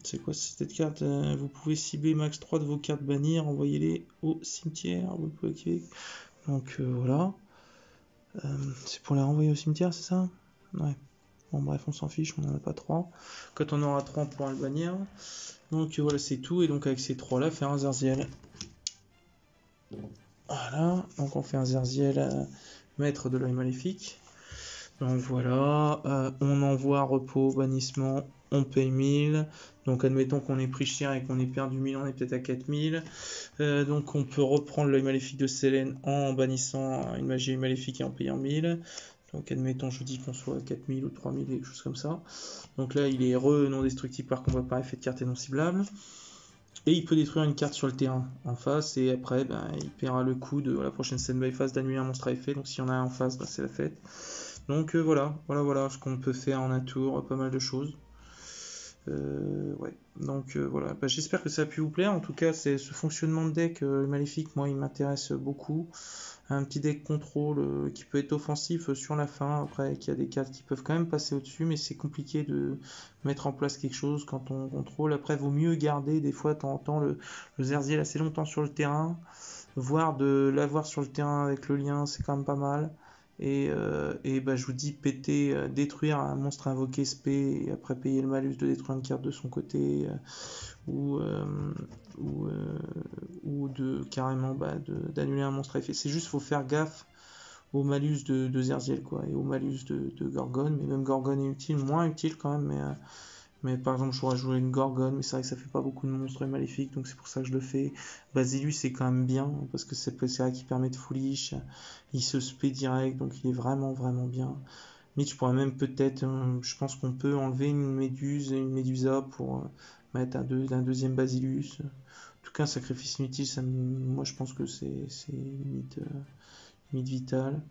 c'est quoi cette carte? Vous pouvez cibler max 3 de vos cartes bannir, envoyez-les au cimetière. Vous pouvez activer. Donc voilà. C'est pour les renvoyer au cimetière, c'est ça? Ouais. Bon bref, on s'en fiche, on n'en a pas 3. Quand on aura 3, on pourra le bannir. Donc voilà, c'est tout. Et donc avec ces 3 là, faire un Zerziel. Voilà, donc on fait un Zerziel maître de l'œil maléfique. Donc voilà, on envoie repos, bannissement, on paye 1000. Donc admettons qu'on ait pris cher et qu'on ait perdu 1000, on est peut-être à 4000. Donc on peut reprendre l'œil maléfique de Sélène en bannissant une magie maléfique et en payant 1000. Donc admettons, je dis qu'on soit à 4000 ou 3000, quelque chose comme ça. Donc là, il est non destructible par combat par effet de carte et non ciblable. Et il peut détruire une carte sur le terrain en face, et après, il paiera le coût de la prochaine scène by phase d'annuler un monstre à effet. Donc s'il y en a un en face, c'est la fête. Donc voilà ce qu'on peut faire en un tour, pas mal de choses. Ouais, donc voilà, j'espère que ça a pu vous plaire. En tout cas, c'est ce fonctionnement de deck maléfique, moi il m'intéresse beaucoup. Un petit deck contrôle qui peut être offensif sur la fin, après qu'il y a des cartes qui peuvent quand même passer au-dessus, mais c'est compliqué de mettre en place quelque chose quand on contrôle. Après, vaut mieux garder des fois de temps en temps le Zerziel assez longtemps sur le terrain, voire de l'avoir sur le terrain avec le lien, c'est quand même pas mal. Et je vous dis, péter, détruire un monstre invoqué spé et après payer le malus de détruire une carte de son côté, ou de carrément d'annuler un monstre à effet. C'est juste, faut faire gaffe au malus de Zerziel, quoi, et au malus de Gorgone. Mais même Gorgone est utile, moins utile quand même, mais par exemple, je pourrais jouer une Gorgone, mais c'est vrai que ça fait pas beaucoup de monstres maléfiques, donc c'est pour ça que je le fais. Basilius, c'est quand même bien, parce que c'est vrai qu'il permet de foolish, il se spé direct, donc il est vraiment, vraiment bien. Mais tu pourrais même peut-être, je pense qu'on peut enlever une méduse et une médusa pour mettre un deuxième Basilius. En tout cas, un sacrifice inutile, moi je pense que c'est limite vital.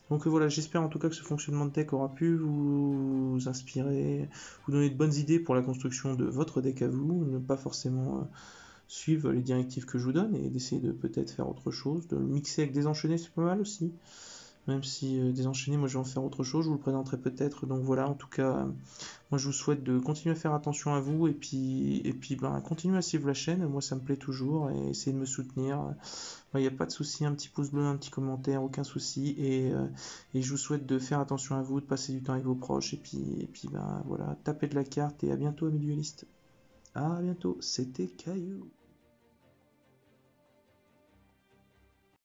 Donc voilà, j'espère en tout cas que ce fonctionnement de deck aura pu vous inspirer, vous donner de bonnes idées pour la construction de votre deck à vous, ne pas forcément suivre les directives que je vous donne et d'essayer de peut-être faire autre chose, de le mixer avec des enchaînés, c'est pas mal aussi. Même si désenchaîné, moi je vais en faire autre chose, je vous le présenterai peut-être. Donc voilà, en tout cas, moi je vous souhaite de continuer à faire attention à vous et puis continuer à suivre la chaîne. Moi ça me plaît toujours et essayez de me soutenir. Il n'y a pas de souci, un petit pouce bleu, un petit commentaire, aucun souci. Et je vous souhaite de faire attention à vous, de passer du temps avec vos proches. Et puis voilà, tapez de la carte et à bientôt, amis duellistes. À bientôt, c'était Caillou.